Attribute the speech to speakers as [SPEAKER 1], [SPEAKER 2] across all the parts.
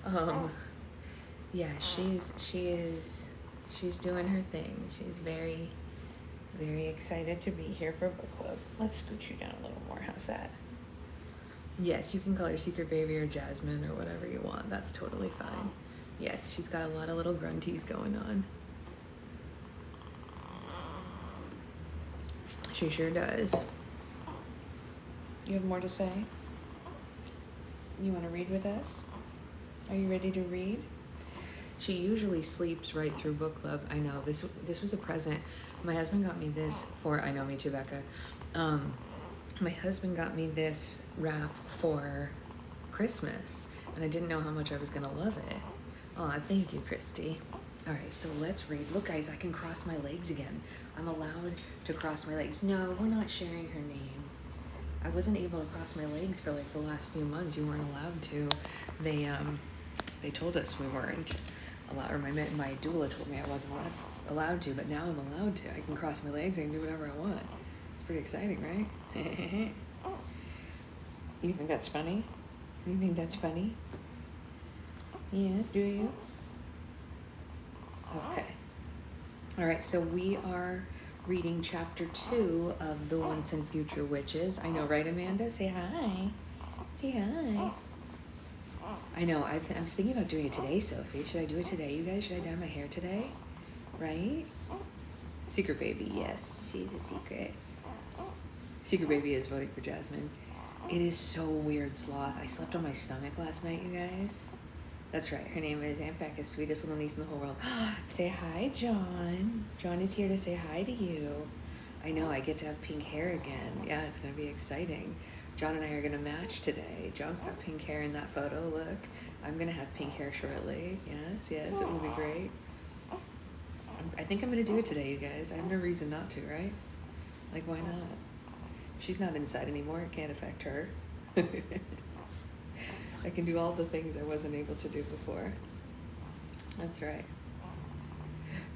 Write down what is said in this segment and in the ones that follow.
[SPEAKER 1] Um, yeah, she's doing her thing. She's very, very excited to be here for book club. Let's scoot you down a little more. How's that? Yes, you can call her Secret Baby or Jasmine or whatever you want. That's totally fine. Yes, she's got a lot of little grunties going on. She sure does. You have more to say? You want to read with us? Are you ready to read? She usually sleeps right through book club. I know, this was a present. My husband got me this for, I know, me too, Becca. My husband got me this wrap for Christmas, and I didn't know how much I was gonna love it. Aw, thank you, Christy. All right, so let's read. Look, guys, I can cross my legs again. I'm allowed to cross my legs. No, we're not sharing her name. I wasn't able to cross my legs for like the last few months. You weren't allowed to. They told us we weren't allowed, or my doula told me I wasn't allowed to, but now I'm allowed to. I can cross my legs, I can do whatever I want. It's pretty exciting, right? You think that's funny? You think that's funny? Yeah, do you? Okay. All right, so we are reading chapter 2 of The Once and Future Witches. I know, right, Amanda? Say hi. Say hi. I know, I was thinking about doing it today, Sophie. Should I do it today, you guys? Should I dye my hair today? Right? Secret Baby, yes, she's a secret. Secret Baby is voting for Jasmine. It is so weird, Sloth. I slept on my stomach last night, you guys. That's right, her name is Aunt Becca's sweetest little niece in the whole world. Say hi, John. John is here to say hi to you. I know, I get to have pink hair again. Yeah, it's gonna be exciting. John and I are gonna match today. John's got pink hair in that photo, look. I'm gonna have pink hair shortly. Yes, it will be great. I think I'm gonna do it today, you guys. I have no reason not to, right? Like, why not? She's not inside anymore, it can't affect her. I can do all the things I wasn't able to do before. That's right.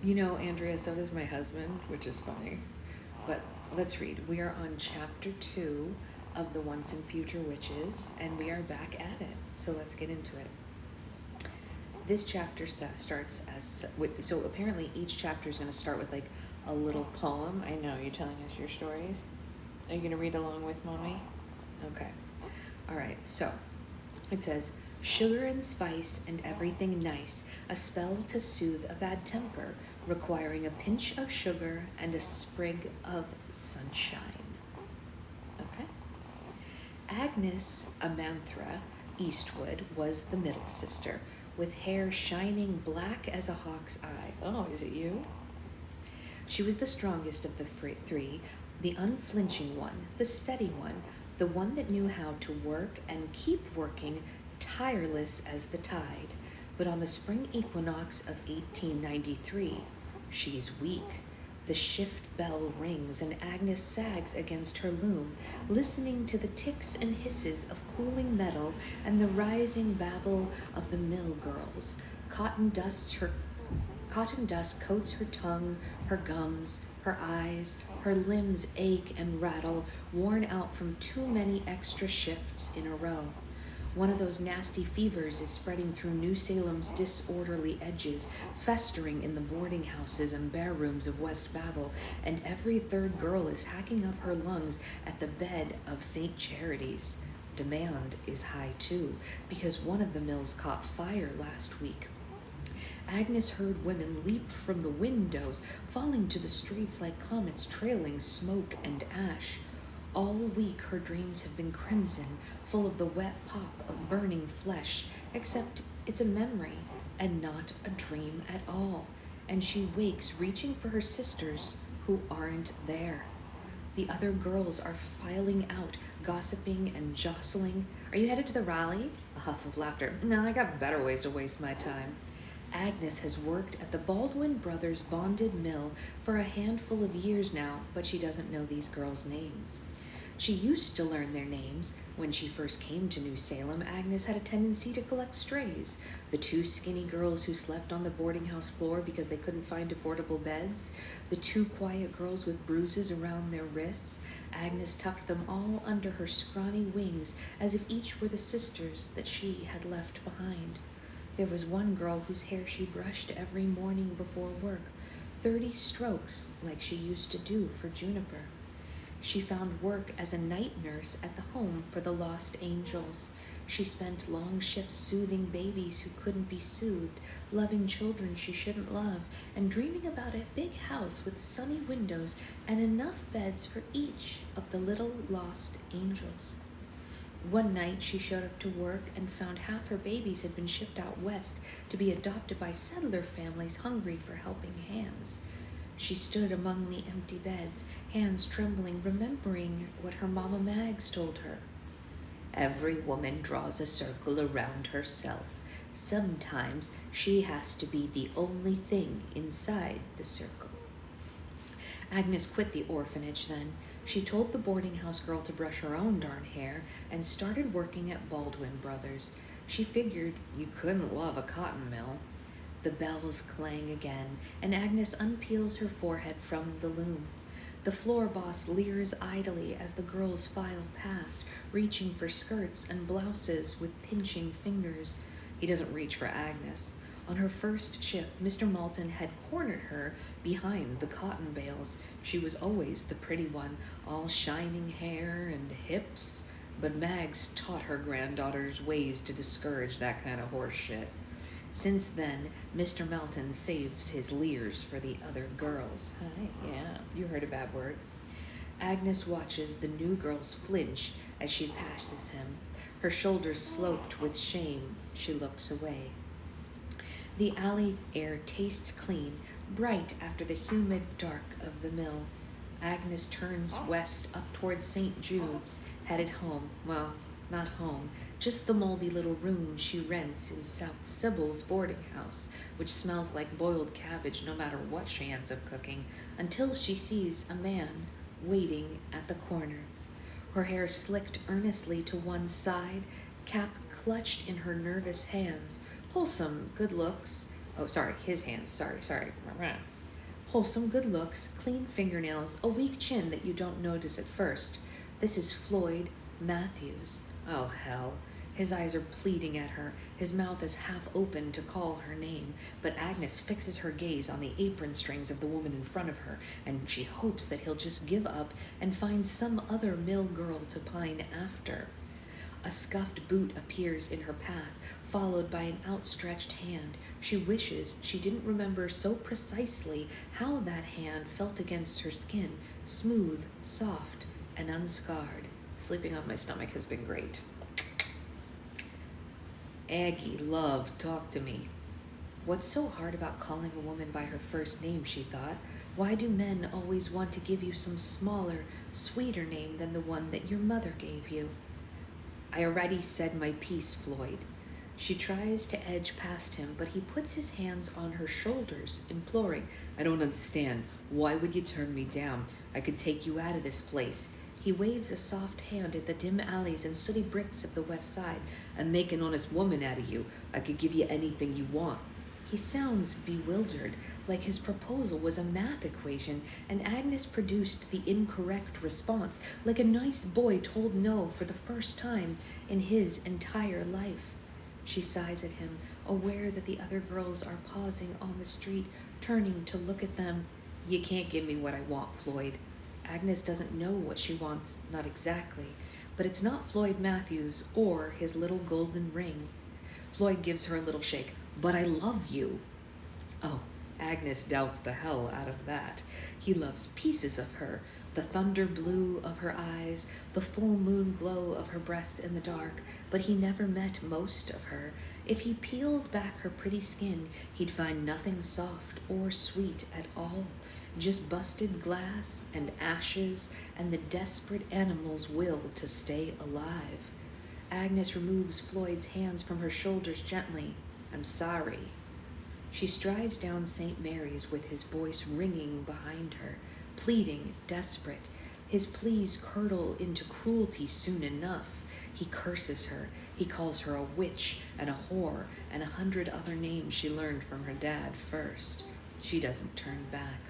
[SPEAKER 1] You know, Andrea, so does my husband, which is funny. But let's read. We are on chapter 2 of The Once and Future Witches, and we are back at it. So let's get into it. This chapter starts so apparently each chapter is going to start with like a little poem. I know, you're telling us your stories. Are you going to read along with Mommy? Okay. All right, so it says, sugar and spice and everything nice, a spell to soothe a bad temper, requiring a pinch of sugar and a sprig of sunshine. Okay. Agnes Amanthra Eastwood was the middle sister, with hair shining black as a hawk's eye. Oh, is it you? She was the strongest of the three, the unflinching one, the steady one, the one that knew how to work and keep working, tireless as the tide. But on the spring equinox of 1893, she's weak. The shift bell rings and Agnes sags against her loom, listening to the ticks and hisses of cooling metal and the rising babble of the mill girls. Cotton dust coats her tongue, her gums, her eyes, her limbs ache and rattle, worn out from too many extra shifts in a row. One of those nasty fevers is spreading through New Salem's disorderly edges, festering in the boarding houses and bare rooms of West Babel, and every third girl is hacking up her lungs at the bed of St. Charity's. Demand is high too, because one of the mills caught fire last week. Agnes heard women leap from the windows, falling to the streets like comets trailing smoke and ash. All week her dreams have been crimson, full of the wet pop of burning flesh, except it's a memory and not a dream at all. And she wakes reaching for her sisters who aren't there. The other girls are filing out, gossiping and jostling. Are you headed to the rally? A huff of laughter. No, I got better ways to waste my time. Agnes has worked at the Baldwin Brothers bonded mill for a handful of years now, but she doesn't know these girls' names. She used to learn their names. When she first came to New Salem, Agnes had a tendency to collect strays. The two skinny girls who slept on the boarding house floor because they couldn't find affordable beds. The two quiet girls with bruises around their wrists. Agnes tucked them all under her scrawny wings as if each were the sisters that she had left behind. There was one girl whose hair she brushed every morning before work, 30 strokes like she used to do for Juniper. She found work as a night nurse at the home for the lost angels. She spent long shifts soothing babies who couldn't be soothed, loving children she shouldn't love, and dreaming about a big house with sunny windows and enough beds for each of the little lost angels. One night she showed up to work and found half her babies had been shipped out west to be adopted by settler families hungry for helping hands. She stood among the empty beds, hands trembling, remembering what her Mama Mags told her. Every woman draws a circle around herself. Sometimes she has to be the only thing inside the circle. Agnes quit the orphanage then. She told the boarding house girl to brush her own darn hair and started working at Baldwin Brothers. She figured you couldn't love a cotton mill. The bells clang again, and Agnes unpeels her forehead from the loom. The floor boss leers idly as the girls file past, reaching for skirts and blouses with pinching fingers. He doesn't reach for Agnes. On her first shift, Mr. Malton had cornered her behind the cotton bales. She was always the pretty one, all shining hair and hips, but Mags taught her granddaughter's ways to discourage that kind of horse shit. Since then, Mr. Melton saves his leers for the other girls. Hi, yeah, you heard a bad word. Agnes watches the new girls flinch as she passes him. Her shoulders sloped with shame, she looks away. The alley air tastes clean, bright after the humid dark of the mill. Agnes turns west up towards St. Jude's, headed home. Well, not home, just the moldy little room she rents in South Sybil's boarding house, which smells like boiled cabbage no matter what she ends up cooking, until she sees a man waiting at the corner. Her hair slicked earnestly to one side, cap clutched in her nervous hands. Wholesome good looks. Oh, sorry, his hands. Sorry. Wholesome good looks, clean fingernails, a weak chin that you don't notice at first. This is Floyd Matthews. Oh, hell. His eyes are pleading at her. His mouth is half open to call her name, but Agnes fixes her gaze on the apron strings of the woman in front of her, and she hopes that he'll just give up and find some other mill girl to pine after. A scuffed boot appears in her path, followed by an outstretched hand. She wishes she didn't remember so precisely how that hand felt against her skin, smooth, soft, and unscarred. Sleeping on my stomach has been great. Aggie, love, talk to me. What's so hard about calling a woman by her first name, she thought. Why do men always want to give you some smaller, sweeter name than the one that your mother gave you? I already said my piece, Floyd. She tries to edge past him, but he puts his hands on her shoulders, imploring. I don't understand. Why would you turn me down? I could take you out of this place. He waves a soft hand at the dim alleys and sooty bricks of the west side. And make an honest woman out of you. I could give you anything you want. He sounds bewildered, like his proposal was a math equation, and Agnes produced the incorrect response, like a nice boy told no for the first time in his entire life. She sighs at him, aware that the other girls are pausing on the street, turning to look at them. You can't give me what I want, Floyd. Agnes doesn't know what she wants, not exactly, but it's not Floyd Matthews or his little golden ring. Floyd gives her a little shake. But I love you. Oh, Agnes doubts the hell out of that. He loves pieces of her, the thunder blue of her eyes, the full moon glow of her breasts in the dark, but he never met most of her. If he peeled back her pretty skin, he'd find nothing soft or sweet at all, just busted glass and ashes and the desperate animal's will to stay alive. Agnes removes Floyd's hands from her shoulders gently. I'm sorry. She strides down St. Mary's with his voice ringing behind her, pleading, desperate. His pleas curdle into cruelty soon enough. He curses her. He calls her a witch and a whore and 100 other names she learned from her dad first. She doesn't turn back.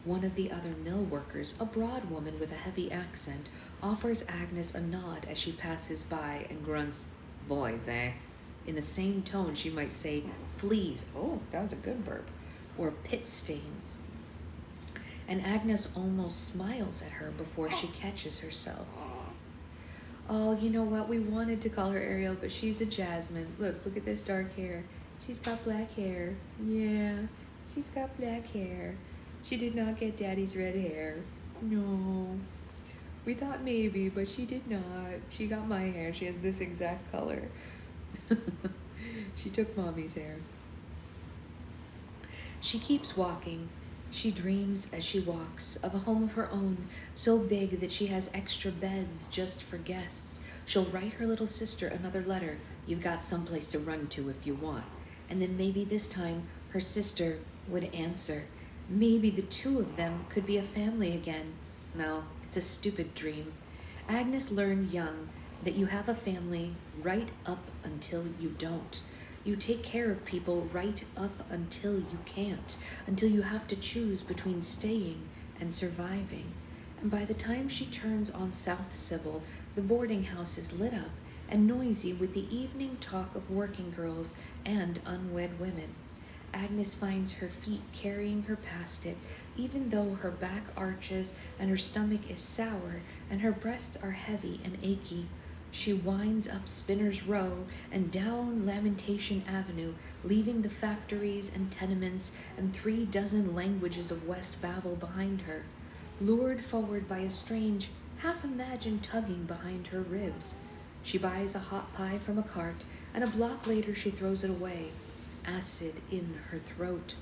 [SPEAKER 1] One of the other mill workers, a broad woman with a heavy accent, offers Agnes a nod as she passes by and grunts, Boys, eh? In the same tone, she might say fleas. Oh, that was a good burp. Or pit stains. And Agnes almost smiles at her before she catches herself. Oh, you know what? We wanted to call her Ariel, but she's a Jasmine. Look at this dark hair. She's got black hair. Yeah, she's got black hair. She did not get Daddy's red hair. No. We thought maybe, but she did not. She got my hair. She has this exact color. She took Mommy's hair. She keeps walking. She dreams as she walks of a home of her own, so big that she has extra beds just for guests. She'll write her little sister another letter. You've got someplace to run to if you want. And then maybe this time her sister would answer. Maybe the two of them could be a family again. No, it's a stupid dream. Agnes learned young that you have a family right up until you don't. You take care of people right up until you can't, until you have to choose between staying and surviving. And by the time she turns on South Sybil, the boarding house is lit up and noisy with the evening talk of working girls and unwed women. Agnes finds her feet carrying her past it, even though her back arches and her stomach is sour and her breasts are heavy and achy. She winds up Spinner's Row and down Lamentation Avenue, leaving the factories and tenements and 36 languages of West Babel behind her, lured forward by a strange, half-imagined tugging behind her ribs. She buys a hot pie from a cart, and a block later she throws it away, acid in her throat.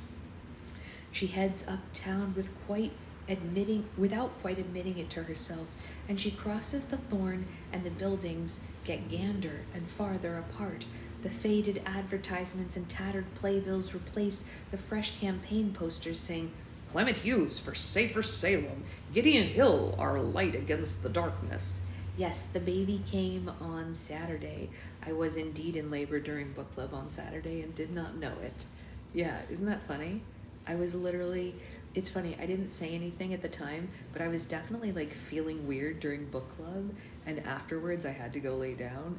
[SPEAKER 1] She heads uptown without quite admitting it to herself, and she crosses the Thorn, and the buildings get gander and farther apart. The faded advertisements and tattered playbills replace the fresh campaign posters saying, Clement Hughes for Safer Salem, Gideon Hill, our light against the darkness. Yes, the baby came on Saturday. I was indeed in labor during book club on Saturday and did not know it. Yeah, isn't that funny? I was literally, it's funny, I didn't say anything at the time, but I was definitely like feeling weird during book club, and afterwards I had to go lay down.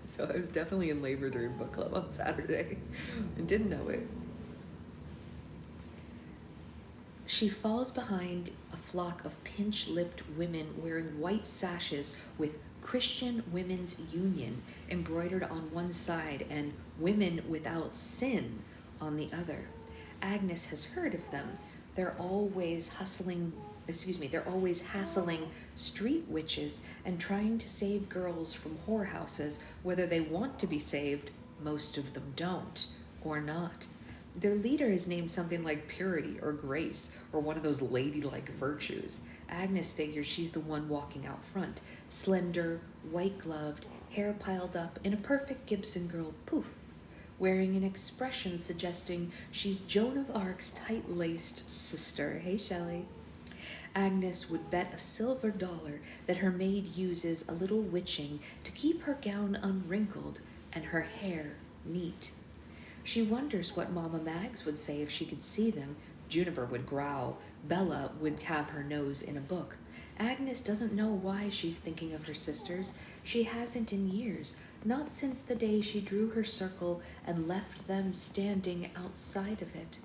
[SPEAKER 1] So I was definitely in labor during book club on Saturday and didn't know it. She falls behind a flock of pinch-lipped women wearing white sashes with Christian Women's Union embroidered on one side and Women Without Sin on the other. Agnes has heard of them. They're always hassling street witches and trying to save girls from whorehouses, whether they want to be saved, most of them don't, or not. Their leader is named something like Purity or Grace or one of those ladylike virtues. Agnes figures she's the one walking out front, slender, white-gloved, hair piled up in a perfect Gibson girl poof, wearing an expression suggesting she's Joan of Arc's tight-laced sister. Hey, Shelley. Agnes would bet a silver dollar that her maid uses a little witching to keep her gown unwrinkled and her hair neat. She wonders what Mama Mags would say if she could see them. Juniper would growl. Bella would have her nose in a book. Agnes doesn't know why she's thinking of her sisters. She hasn't in years, not since the day she drew her circle and left them standing outside of it.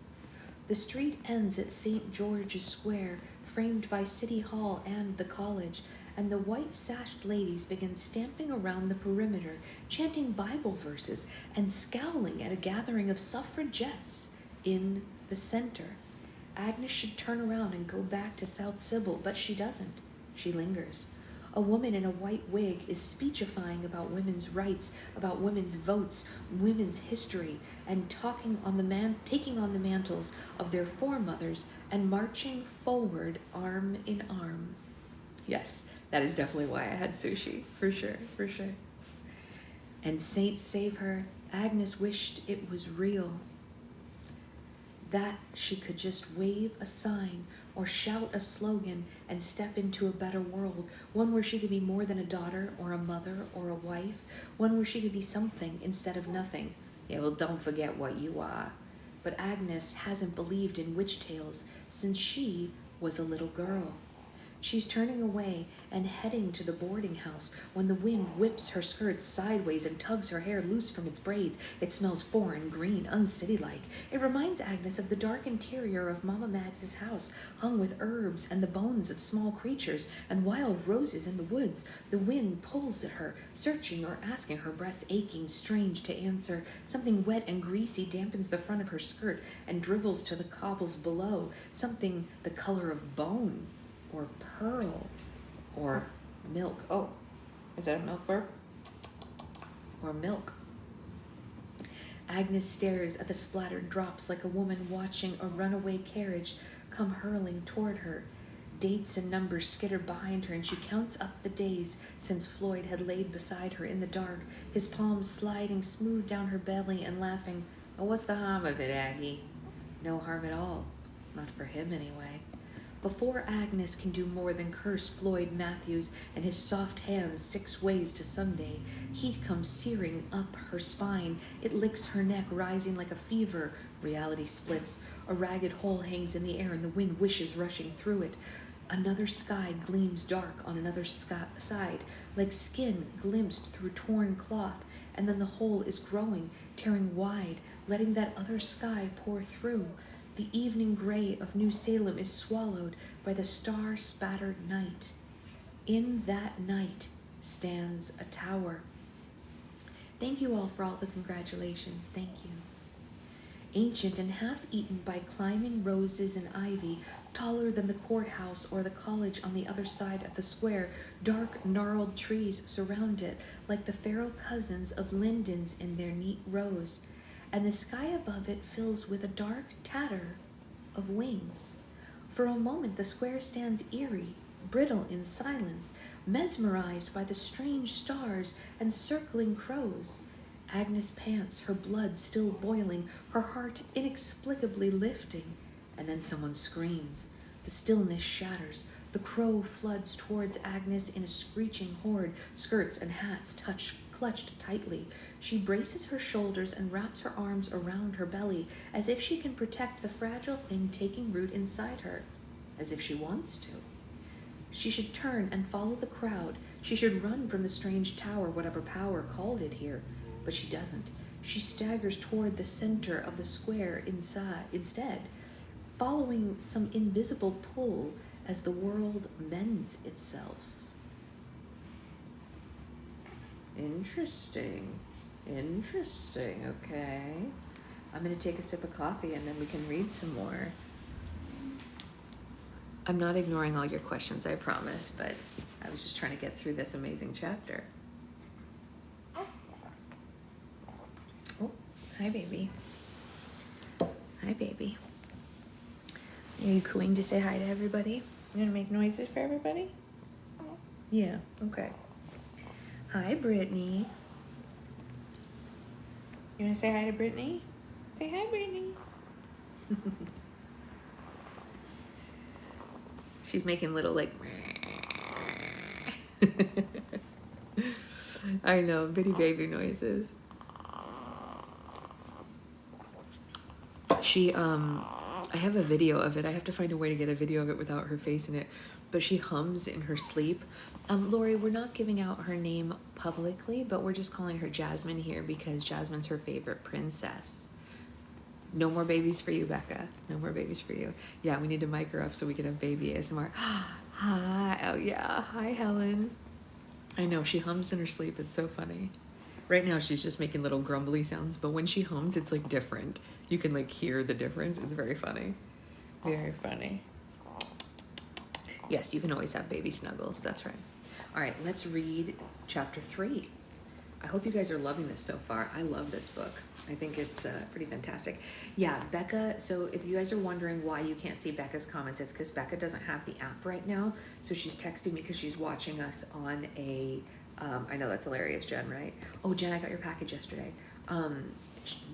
[SPEAKER 1] The street ends at St. George's Square, framed by City Hall and the college, and the white-sashed ladies begin stamping around the perimeter, chanting Bible verses and scowling at a gathering of suffragettes in the center. Agnes should turn around and go back to South Sybil, but she doesn't. She lingers. A woman in a white wig is speechifying about women's rights, about women's votes, women's history, and taking on the mantles of their foremothers and marching forward arm in arm. Yes, that is definitely why I had sushi, for sure. And saints save her, Agnes wished it was real. That she could just wave a sign or shout a slogan and step into a better world, one where she could be more than a daughter or a mother or a wife, one where she could be something instead of nothing. Yeah, well, don't forget what you are. But Agnes hasn't believed in witch tales since she was a little girl. She's turning away and heading to the boarding house when the wind whips her skirts sideways and tugs her hair loose from its braids. It smells foreign, green, uncitylike. It reminds Agnes of the dark interior of Mama Mags's house, hung with herbs and the bones of small creatures and wild roses in the woods. The wind pulls at her, searching or asking, her breast aching, strange to answer. Something wet and greasy dampens the front of her skirt and dribbles to the cobbles below. Something the color of bone, or pearl, or milk. Oh, is that a milk burp? Or milk. Agnes stares at the splattered drops like a woman watching a runaway carriage come hurling toward her. Dates and numbers skitter behind her, and she counts up the days since Floyd had laid beside her in the dark, his palms sliding smooth down her belly and laughing. Oh, what's the harm of it, Aggie? No harm at all. Not for him, anyway. Before Agnes can do more than curse Floyd Matthews and his soft hands 6 ways to Sunday, heat comes searing up her spine. It licks her neck, rising like a fever. Reality splits. A ragged hole hangs in the air, and the wind wishes rushing through it. Another sky gleams dark on another side, like skin glimpsed through torn cloth, and then the hole is growing, tearing wide, letting that other sky pour through. The evening gray of New Salem is swallowed by the star-spattered night. In that night stands a tower. Thank you all for all the congratulations. Thank you. Ancient and half-eaten by climbing roses and ivy, taller than the courthouse or the college on the other side of the square, dark, gnarled trees surround it, like the feral cousins of lindens in their neat rows, and the sky above it fills with a dark tatter of wings. For a moment the square stands eerie, brittle in silence, mesmerized by the strange stars and circling crows. Agnes pants, her blood still boiling, her heart inexplicably lifting, and then someone screams. The stillness shatters. The crow floods towards Agnes in a screeching horde, skirts and hats clutched tightly. She braces her shoulders and wraps her arms around her belly, as if she can protect the fragile thing taking root inside her, as if she wants to. She should turn and follow the crowd. She should run from the strange tower, whatever power called it here. But she doesn't. She staggers toward the center of the square instead, following some invisible pull as the world mends itself. Interesting. Okay. I'm going to take a sip of coffee and then we can read some more. I'm not ignoring all your questions, I promise, but I was just trying to get through this amazing chapter. Oh, hi, baby. Hi, baby. Are you cooing to say hi to everybody? You want to make noises for everybody? Yeah, okay. Hi, Brittany. You want to say hi to Brittany? Say hi, Brittany. She's making little, like... I know, bitty baby noises. I have a video of it. I have to find a way to get a video of it without her face in it. But she hums in her sleep. Lori, we're not giving out her name publicly, but we're just calling her Jasmine here because Jasmine's her favorite princess. No more babies for you, Becca. No more babies for you. Yeah, we need to mic her up so we can have baby ASMR. Hi. Oh, yeah. Hi, Helen. I know. She hums in her sleep. It's so funny. Right now, she's just making little grumbly sounds, but when she hums, it's, like, different. You can, like, hear the difference. It's very funny. Very funny. Yes, you can always have baby snuggles. That's right. All right, let's read chapter 3. I hope you guys are loving this so far. I love this book. I think it's pretty fantastic. Yeah, Becca, so if you guys are wondering why you can't see Becca's comments, it's because Becca doesn't have the app right now. So she's texting me because she's watching us on a, I know that's hilarious, Jen, right? Oh, Jen, I got your package yesterday.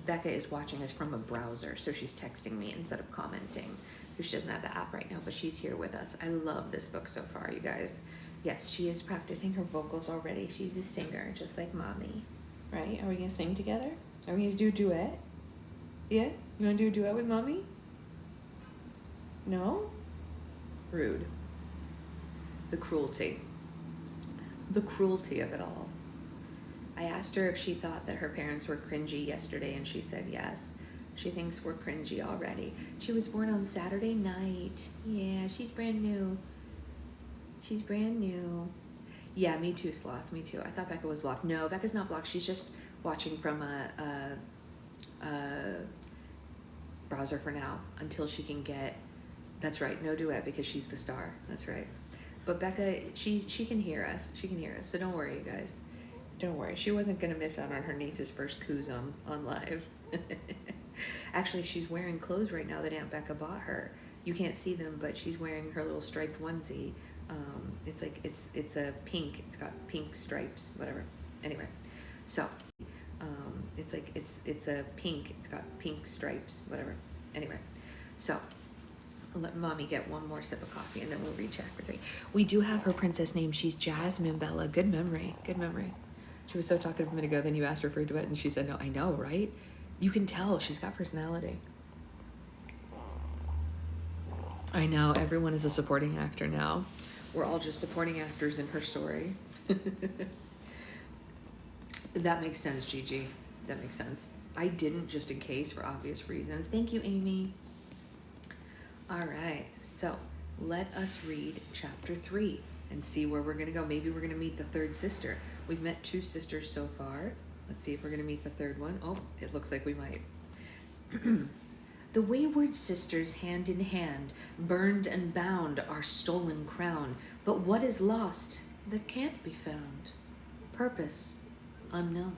[SPEAKER 1] Becca is watching us from a browser, so she's texting me instead of commenting. She doesn't have the app right now, but she's here with us. I love this book so far, you guys. Yes, she is practicing her vocals already. She's a singer, just like Mommy, right? Are we gonna sing together? Are we gonna do a duet? Yeah? You wanna do a duet with Mommy? No? Rude. The cruelty. The cruelty of it all. I asked her if she thought that her parents were cringy yesterday, and she said yes. She thinks we're cringy already. She was born on Saturday night. Yeah, she's brand new. She's brand new. Yeah, me too, Sloth. Me too. I thought Becca was blocked. No, Becca's not blocked. She's just watching from a browser for now until she can get. That's right. No duet because she's the star. That's right. But Becca, she can hear us. She can hear us. So don't worry, you guys. Don't worry. She wasn't gonna miss out on her niece's first coos on live. Actually, she's wearing clothes right now that Aunt Becca bought her. You can't see them, but she's wearing her little striped onesie. It's like it's a pink. It's got pink stripes, whatever. Anyway, so it's like it's a pink. It's got pink stripes, whatever. Anyway, so let mommy get one more sip of coffee and then we'll read chapter 3. We do have her princess name. She's Jasmine Bella. Good memory. Good memory. She was so talkative a minute ago. Then you asked her for a duet and she said no. I know, right? You can tell she's got personality. I know, everyone is a supporting actor now. We're all just supporting actors in her story. That makes sense, Gigi. That makes sense. I didn't, just in case, for obvious reasons. Thank you, Amy. All right, so let us read chapter 3 and see where we're gonna go. Maybe we're gonna meet the third sister. We've met 2 sisters so far. Let's see if we're gonna meet the third one. Oh, it looks like we might. The wayward sisters, hand in hand, burned and bound our stolen crown. But what is lost that can't be found? Purpose unknown.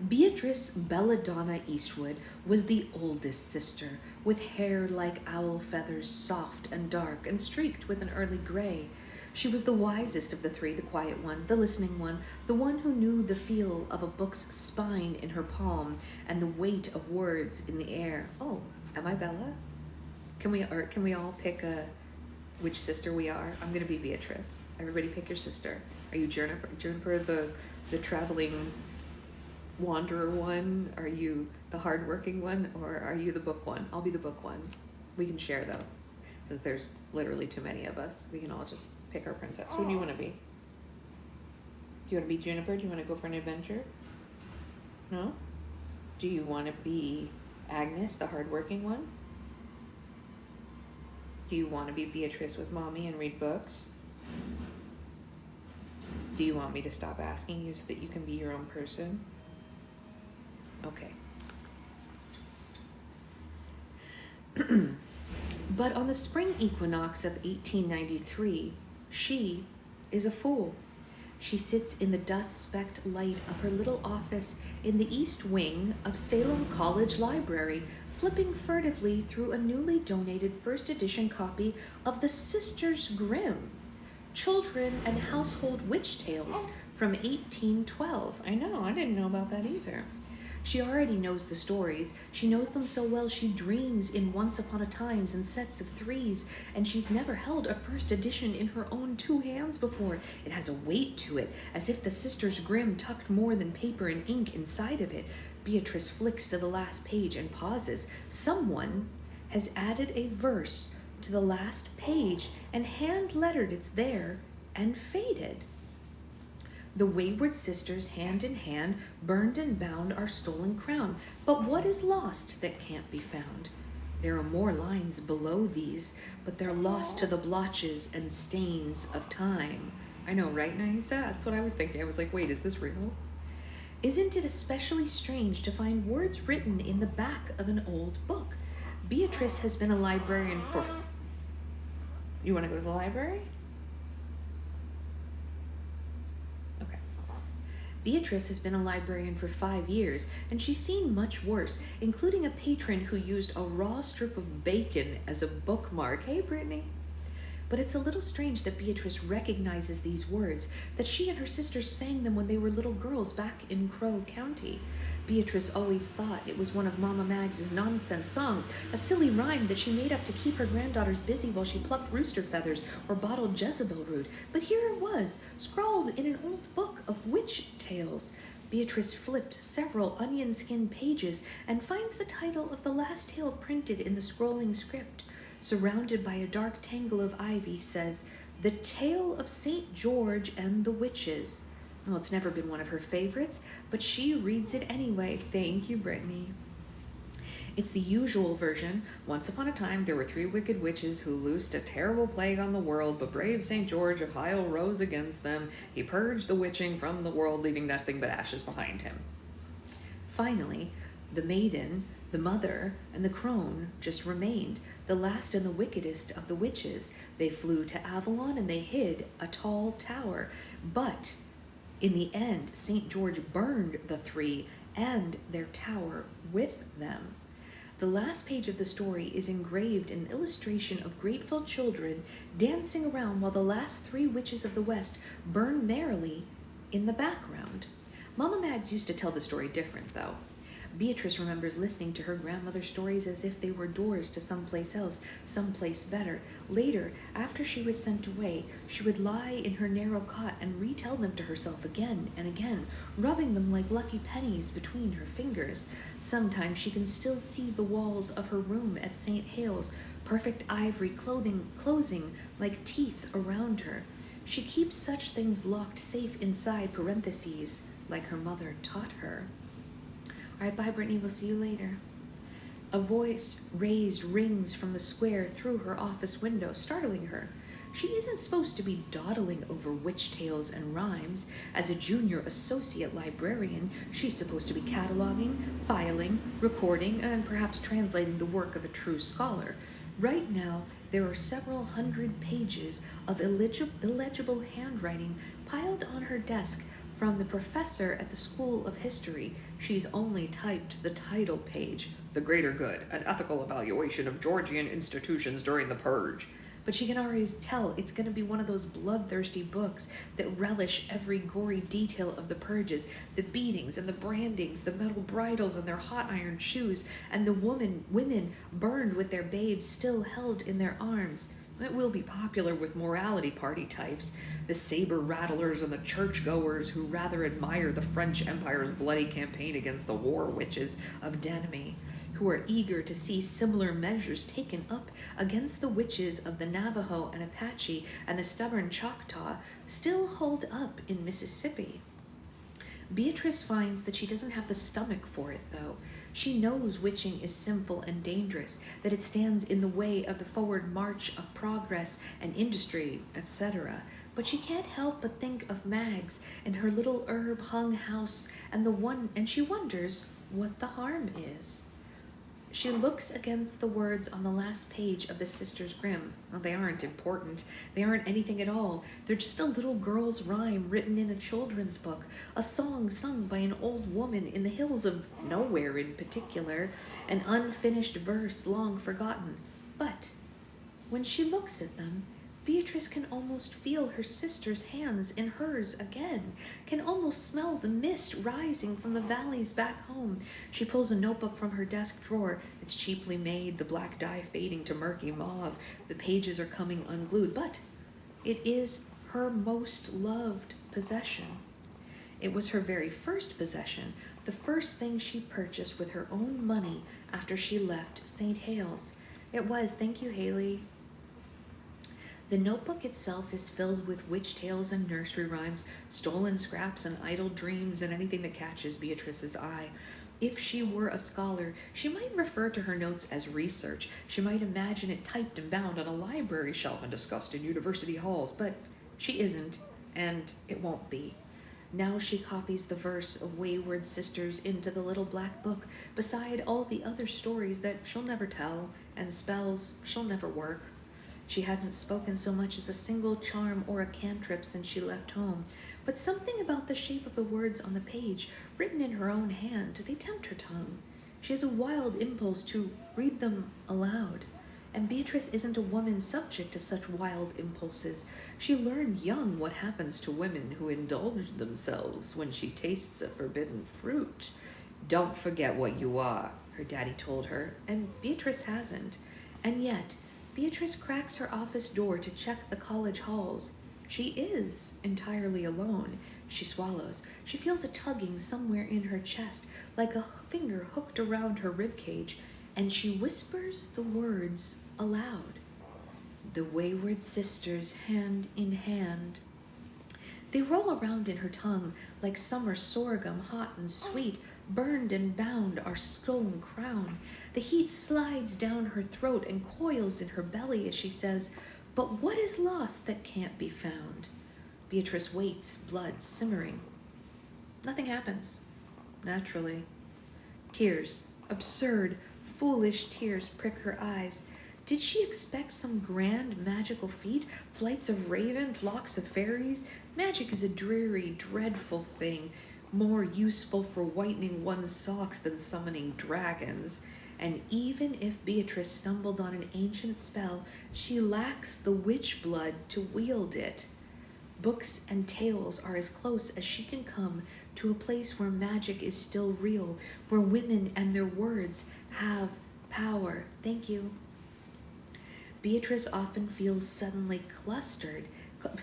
[SPEAKER 1] Beatrice Belladonna Eastwood was the oldest sister, with hair like owl feathers, soft and dark and streaked with an early gray. She was the wisest of the 3, the quiet one, the listening one, the one who knew the feel of a book's spine in her palm and the weight of words in the air. Oh, am I Bella? Can we all pick which sister we are? I'm gonna be Beatrice. Everybody pick your sister. Are you Juniper the traveling wanderer one? Are you the hardworking one, or are you the book one? I'll be the book one. We can share though, since there's literally too many of us. We can all just pick our princess. Who do you want to be? Do you want to be Juniper? Do you want to go for an adventure? No? Do you want to be Agnes, the hardworking one? Do you want to be Beatrice with mommy and read books? Do you want me to stop asking you so that you can be your own person? Okay. But on the spring equinox of 1893, she is a fool. She sits in the dust-specked light of her little office in the east wing of Salem College Library, flipping furtively through a newly donated first edition copy of the Sisters Grimm, Children and Household Witch Tales from 1812. I know, I didn't know about that either. She already knows the stories. She knows them so well she dreams in once upon a times and sets of 3s, and she's never held a first edition in her own 2 hands before. It has a weight to it, as if the Sisters Grimm tucked more than paper and ink inside of it. Beatrice flicks to the last page and pauses. Someone has added a verse to the last page and hand-lettered it's there and faded. The wayward sisters, hand in hand, burned and bound our stolen crown. But what is lost that can't be found? There are more lines below these, but they're lost to the blotches and stains of time. I know, right, Naisa? That's what I was thinking. I was like, wait, is this real? Isn't it especially strange to find words written in the back of an old book? Beatrice has been a librarian for... You want to go to the library? Beatrice has been a librarian for 5 years, and she's seen much worse, including a patron who used a raw strip of bacon as a bookmark. Hey, Brittany. But it's a little strange that Beatrice recognizes these words, that she and her sisters sang them when they were little girls back in Crow County. Beatrice always thought it was one of Mama Mags's nonsense songs, a silly rhyme that she made up to keep her granddaughters busy while she plucked rooster feathers or bottled Jezebel root. But here it was, scrawled in an old book of witch tales. Beatrice flipped several onion-skin pages and finds the title of the last tale printed in the scrolling script. Surrounded by a dark tangle of ivy, says, The Tale of St. George and the Witches. Well, it's never been one of her favorites, but she reads it anyway. Thank you, Brittany. It's the usual version. Once upon a time, there were 3 wicked witches who loosed a terrible plague on the world, but brave St. George of Hyle rose against them. He purged the witching from the world, leaving nothing but ashes behind him. Finally, the maiden, the mother, and the crone just remained, the last and the wickedest of the witches. They flew to Avalon and they hid a tall tower. But in the end, St. George burned the 3 and their tower with them. The last page of the story is engraved in an illustration of grateful children dancing around while the last 3 witches of the West burn merrily in the background. Mama Mags used to tell the story different, though. Beatrice remembers listening to her grandmother's stories as if they were doors to someplace else, someplace better. Later, after she was sent away, she would lie in her narrow cot and retell them to herself again and again, rubbing them like lucky pennies between her fingers. Sometimes she can still see the walls of her room at St. Hale's, perfect ivory closing like teeth around her. She keeps such things locked safe inside parentheses, like her mother taught her. All right, bye, Brittany. We'll see you later. A voice raised rings from the square through her office window, startling her. She isn't supposed to be dawdling over witch tales and rhymes. As a junior associate librarian, she's supposed to be cataloging, filing, recording, and perhaps translating the work of a true scholar. Right now, there are several hundred pages of illegible handwriting piled on her desk from the professor at the School of History. She's only typed the title page, The Greater Good, an ethical evaluation of Georgian institutions during the Purge. But she can already tell it's going to be one of those bloodthirsty books that relish every gory detail of the purges, the beatings and the brandings, the metal bridles and their hot iron shoes, and the women burned with their babes still held in their arms. It will be popular with morality party types, the saber rattlers and the churchgoers who rather admire the French Empire's bloody campaign against the war witches of Denomy, who are eager to see similar measures taken up against the witches of the Navajo and Apache and the stubborn Choctaw still hold up in Mississippi. Beatrice finds that she doesn't have the stomach for it, though. She knows witching is sinful and dangerous, that it stands in the way of the forward march of progress and industry, etc. But she can't help but think of Mags and her little herb-hung house and she wonders what the harm is. She looks against the words on the last page of the Sisters Grimm. Well, they aren't important. They aren't anything at all. They're just a little girl's rhyme written in a children's book, a song sung by an old woman in the hills of nowhere in particular, an unfinished verse long forgotten. But when she looks at them, Beatrice can almost feel her sister's hands in hers again, can almost smell the mist rising from the valleys back home. She pulls a notebook from her desk drawer. It's cheaply made, the black dye fading to murky mauve. The pages are coming unglued, but it is her most loved possession. It was her very first possession, the first thing she purchased with her own money after she left St. Hale's. It was, thank you, Haley. The notebook itself is filled with witch tales and nursery rhymes, stolen scraps and idle dreams, and anything that catches Beatrice's eye. If she were a scholar, she might refer to her notes as research. She might imagine it typed and bound on a library shelf and discussed in university halls, but she isn't, and it won't be. Now she copies the verse of Wayward Sisters into the little black book, beside all the other stories that she'll never tell, and spells she'll never work. She hasn't spoken so much as a single charm or a cantrip since she left home, but something about the shape of the words on the page, written in her own hand, they tempt her tongue. She has a wild impulse to read them aloud, and Beatrice isn't a woman subject to such wild impulses. She learned young what happens to women who indulge themselves when she tastes a forbidden fruit. Don't forget what you are, her daddy told her, and Beatrice hasn't. And yet, Beatrice cracks her office door to check the college halls. She is entirely alone. She swallows. She feels a tugging somewhere in her chest, like a finger hooked around her ribcage, and she whispers the words aloud. The wayward sisters, hand in hand. They roll around in her tongue like summer sorghum, hot and sweet, burned and bound our stolen crown. The heat slides down her throat and coils in her belly as she says, "But what is lost that can't be found?" Beatrice waits, blood simmering. Nothing happens, naturally. Tears, absurd, foolish tears prick her eyes. Did she expect some grand magical feat? Flights of raven, flocks of fairies? Magic is a dreary, dreadful thing, more useful for whitening one's socks than summoning dragons. And even if Beatrice stumbled on an ancient spell, she lacks the witch blood to wield it. Books and tales are as close as she can come to a place where magic is still real, where women and their words have power. Thank you. Beatrice often feels suddenly cluttered. Let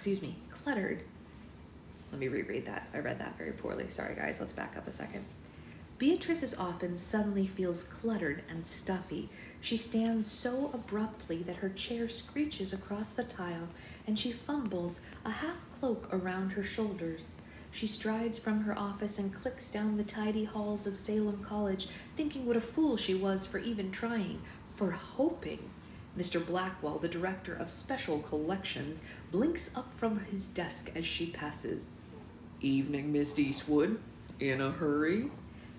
[SPEAKER 1] me reread that. I read that very poorly. Sorry, guys. Let's back up a second. Beatrice is often suddenly feels cluttered and stuffy. She stands so abruptly that her chair screeches across the tile, and she fumbles a half cloak around her shoulders. She strides from her office and clicks down the tidy halls of Salem College, thinking what a fool she was for even trying, for hoping. Mr. Blackwell, the director of special collections, blinks up from his desk as she passes. "Evening, Miss Eastwood. In a hurry?"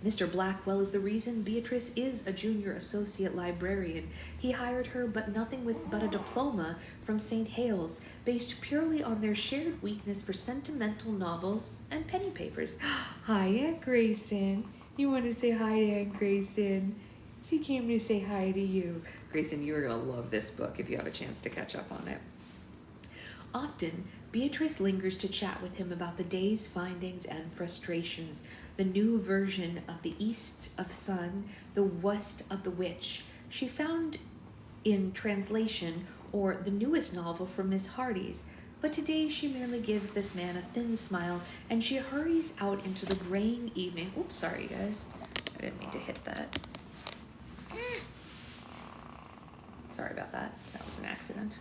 [SPEAKER 1] Mr. Blackwell is the reason Beatrice is a junior associate librarian. He hired her but a diploma from St. Hale's, based purely on their shared weakness for sentimental novels and penny papers. Hi, Aunt Grayson. You want to say hi to Aunt Grayson? She came to say hi to you. Grayson, you are going to love this book if you have a chance to catch up on it. Often, Beatrice lingers to chat with him about the day's findings and frustrations, the new version of the East of Sun, the West of the Witch. She found in translation or the newest novel from Miss Hardy's, but today she merely gives this man a thin smile and she hurries out into the graying evening. Oops, sorry guys. I didn't mean to hit that. Sorry about that. That was an accident.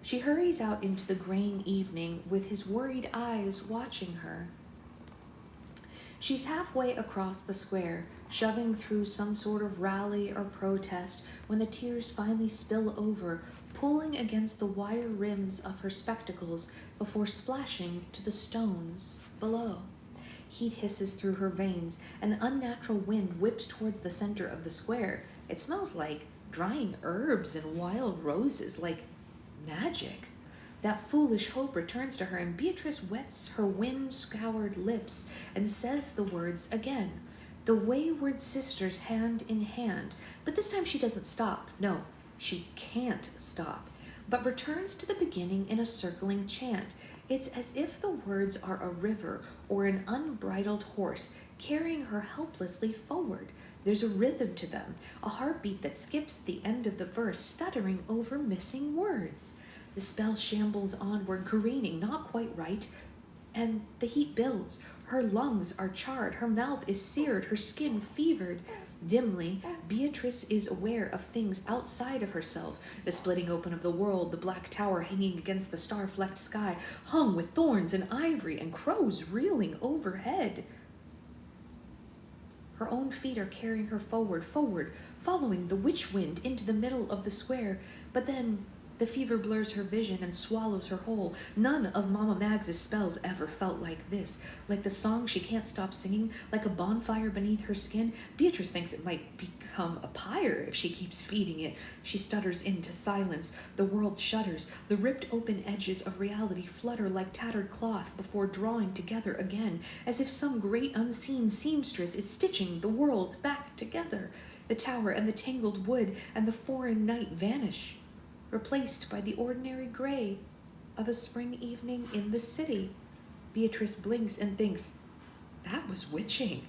[SPEAKER 1] She hurries out into the graying evening with his worried eyes watching her. She's halfway across the square, shoving through some sort of rally or protest when the tears finally spill over, pulling against the wire rims of her spectacles before splashing to the stones below. Heat hisses through her veins. An unnatural wind whips towards the center of the square. It smells like drying herbs and wild roses, like magic. That foolish hope returns to her, and Beatrice wets her wind-scoured lips and says the words again. The wayward sisters, hand in hand. But this time she doesn't stop. No, she can't stop, but returns to the beginning in a circling chant. It's as if the words are a river or an unbridled horse carrying her helplessly forward. There's a rhythm to them, a heartbeat that skips the end of the verse, stuttering over missing words. The spell shambles onward, careening, not quite right, and the heat builds. Her lungs are charred, her mouth is seared, her skin fevered. Dimly, Beatrice is aware of things outside of herself, the splitting open of the world, the black tower hanging against the star-flecked sky, hung with thorns and ivory and crows reeling overhead. Her own feet are carrying her forward, following the witch wind into the middle of the square, but then the fever blurs her vision and swallows her whole. None of Mama Mags's spells ever felt like this. Like the song she can't stop singing, like a bonfire beneath her skin. Beatrice thinks it might become a pyre if she keeps feeding it. She stutters into silence. The world shudders. The ripped open edges of reality flutter like tattered cloth before drawing together again, as if some great unseen seamstress is stitching the world back together. The tower and the tangled wood and the foreign night vanish, replaced by the ordinary gray of a spring evening in the city. Beatrice blinks and thinks, that was witching.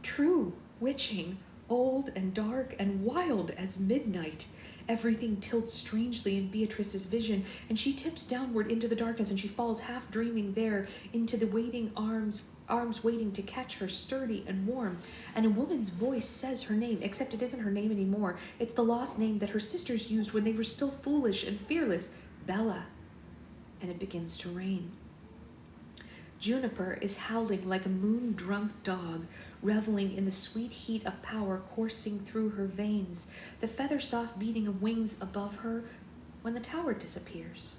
[SPEAKER 1] True witching, old and dark and wild as midnight. Everything tilts strangely in Beatrice's vision, and she tips downward into the darkness, and she falls half dreaming there into the waiting arms waiting to catch her, sturdy and warm. And a woman's voice says her name, except it isn't her name anymore. It's the lost name that her sisters used when they were still foolish and fearless, Bella. And it begins to rain. Juniper is howling like a moon-drunk dog, reveling in the sweet heat of power coursing through her veins, the feather-soft beating of wings above her when the tower disappears.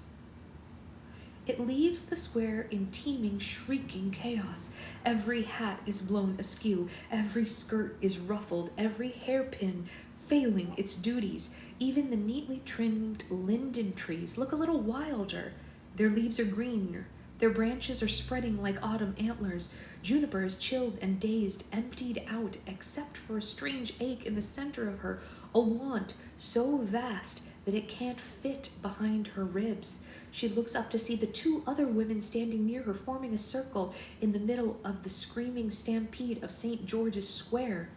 [SPEAKER 1] It leaves the square in teeming, shrieking chaos. Every hat is blown askew, every skirt is ruffled, every hairpin failing its duties. Even the neatly trimmed linden trees look a little wilder. Their leaves are greener. Their branches are spreading like autumn antlers. Juniper is chilled and dazed, emptied out, except for a strange ache in the center of her, a want so vast that it can't fit behind her ribs. She looks up to see the two other women standing near her, forming a circle in the middle of the screaming stampede of St. George's Square.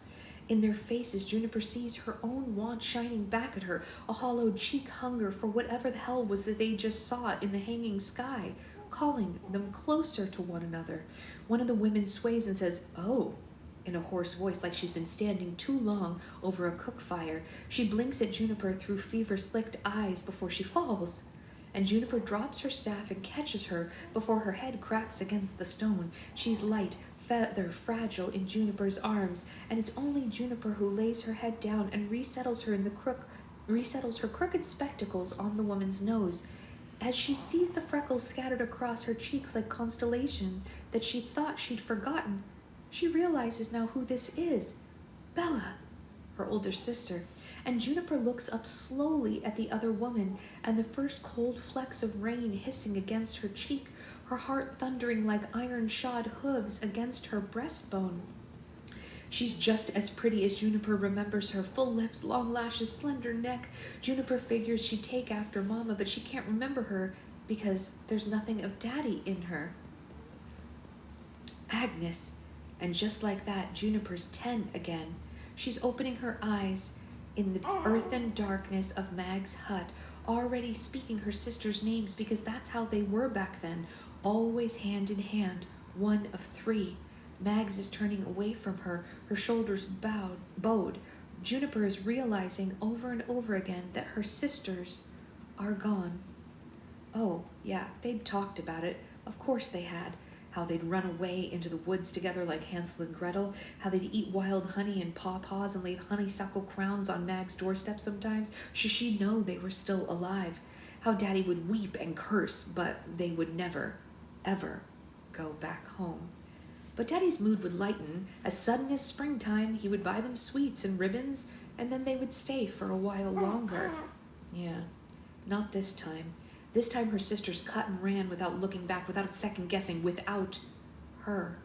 [SPEAKER 1] In their faces, Juniper sees her own want shining back at her, a hollowed cheek hunger for whatever the hell was that they just saw in the hanging sky, calling them closer to one another. One of the women sways and says, "Oh," in a hoarse voice, like she's been standing too long over a cook fire. She blinks at Juniper through fever-slicked eyes before she falls. And Juniper drops her staff and catches her before her head cracks against the stone. She's light, feather fragile in Juniper's arms, and it's only Juniper who lays her head down and resettles her crooked spectacles on the woman's nose. As she sees the freckles scattered across her cheeks like constellations that she thought she'd forgotten, she realizes now who this is. Bella, her older sister. And Juniper looks up slowly at the other woman, and the first cold flecks of rain hissing against her cheek, her heart thundering like iron-shod hooves against her breastbone. She's just as pretty as Juniper remembers her, full lips, long lashes, slender neck. Juniper figures she'd take after Mama, but she can't remember her because there's nothing of Daddy in her. Agnes. And just like that, Juniper's 10 again. She's opening her eyes in the earthen darkness of Mag's hut, already speaking her sister's names because that's how they were back then, always hand in hand, one of three. Mags is turning away from her, her shoulders bowed. Juniper is realizing over and over again that her sisters are gone. Oh, yeah, they'd talked about it. Of course they had. How they'd run away into the woods together like Hansel and Gretel, how they'd eat wild honey and pawpaws and leave honeysuckle crowns on Mag's doorstep sometimes, so she'd know they were still alive. How Daddy would weep and curse, but they would never, ever go back home. But Daddy's mood would lighten. As sudden as springtime, he would buy them sweets and ribbons, and then they would stay for a while longer. Yeah, not this time. This time her sisters cut and ran without looking back, without second guessing, without her.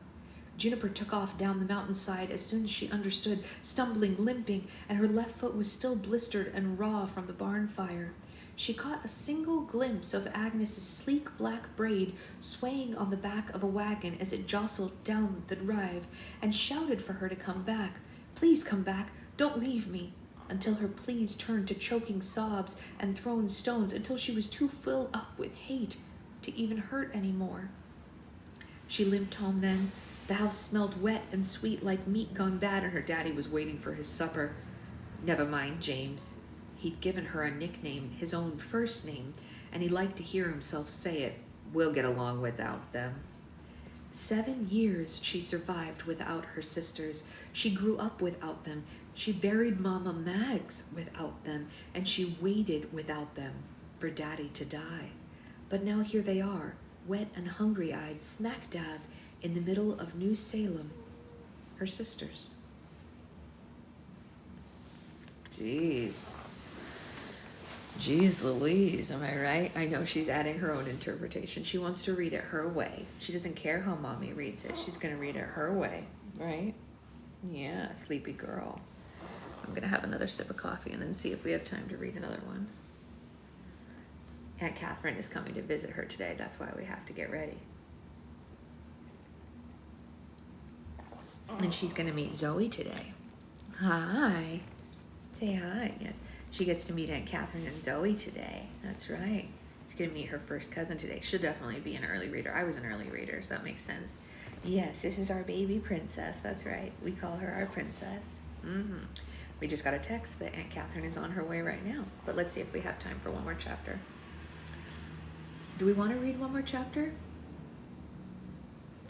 [SPEAKER 1] Juniper took off down the mountainside as soon as she understood, stumbling, limping, and her left foot was still blistered and raw from the barn fire. She caught a single glimpse of Agnes's sleek black braid swaying on the back of a wagon as it jostled down the drive, and shouted for her to come back. Please come back, don't leave me. Until her pleas turned to choking sobs and thrown stones, until she was too filled up with hate to even hurt anymore. She limped home then. The house smelled wet and sweet like meat gone bad, and her daddy was waiting for his supper. Never mind, James. He'd given her a nickname, his own first name, and he liked to hear himself say it. We'll get along without them. 7 years she survived without her sisters. She grew up without them. She buried Mama Mags without them, and she waited without them for Daddy to die. But now here they are, wet and hungry-eyed, smack dab in the middle of New Salem, her sisters. Jeez Louise, am I right? I know she's adding her own interpretation. She wants to read it her way. She doesn't care how Mommy reads it. She's going to read it her way, right? Yeah, sleepy girl. I'm going to have another sip of coffee and then see if we have time to read another one. Aunt Catherine is coming to visit her today. That's why we have to get ready. And she's going to meet Zoe today. Hi. Say hi. Yeah. She gets to meet Aunt Catherine and Zoe today. That's right. She's going to meet her first cousin today. She'll definitely be an early reader. I was an early reader, so that makes sense. Yes, this is our baby princess. That's right. We call her our princess. We just got a text that Aunt Catherine is on her way right now. But let's see if we have time for one more chapter. Do we want to read one more chapter?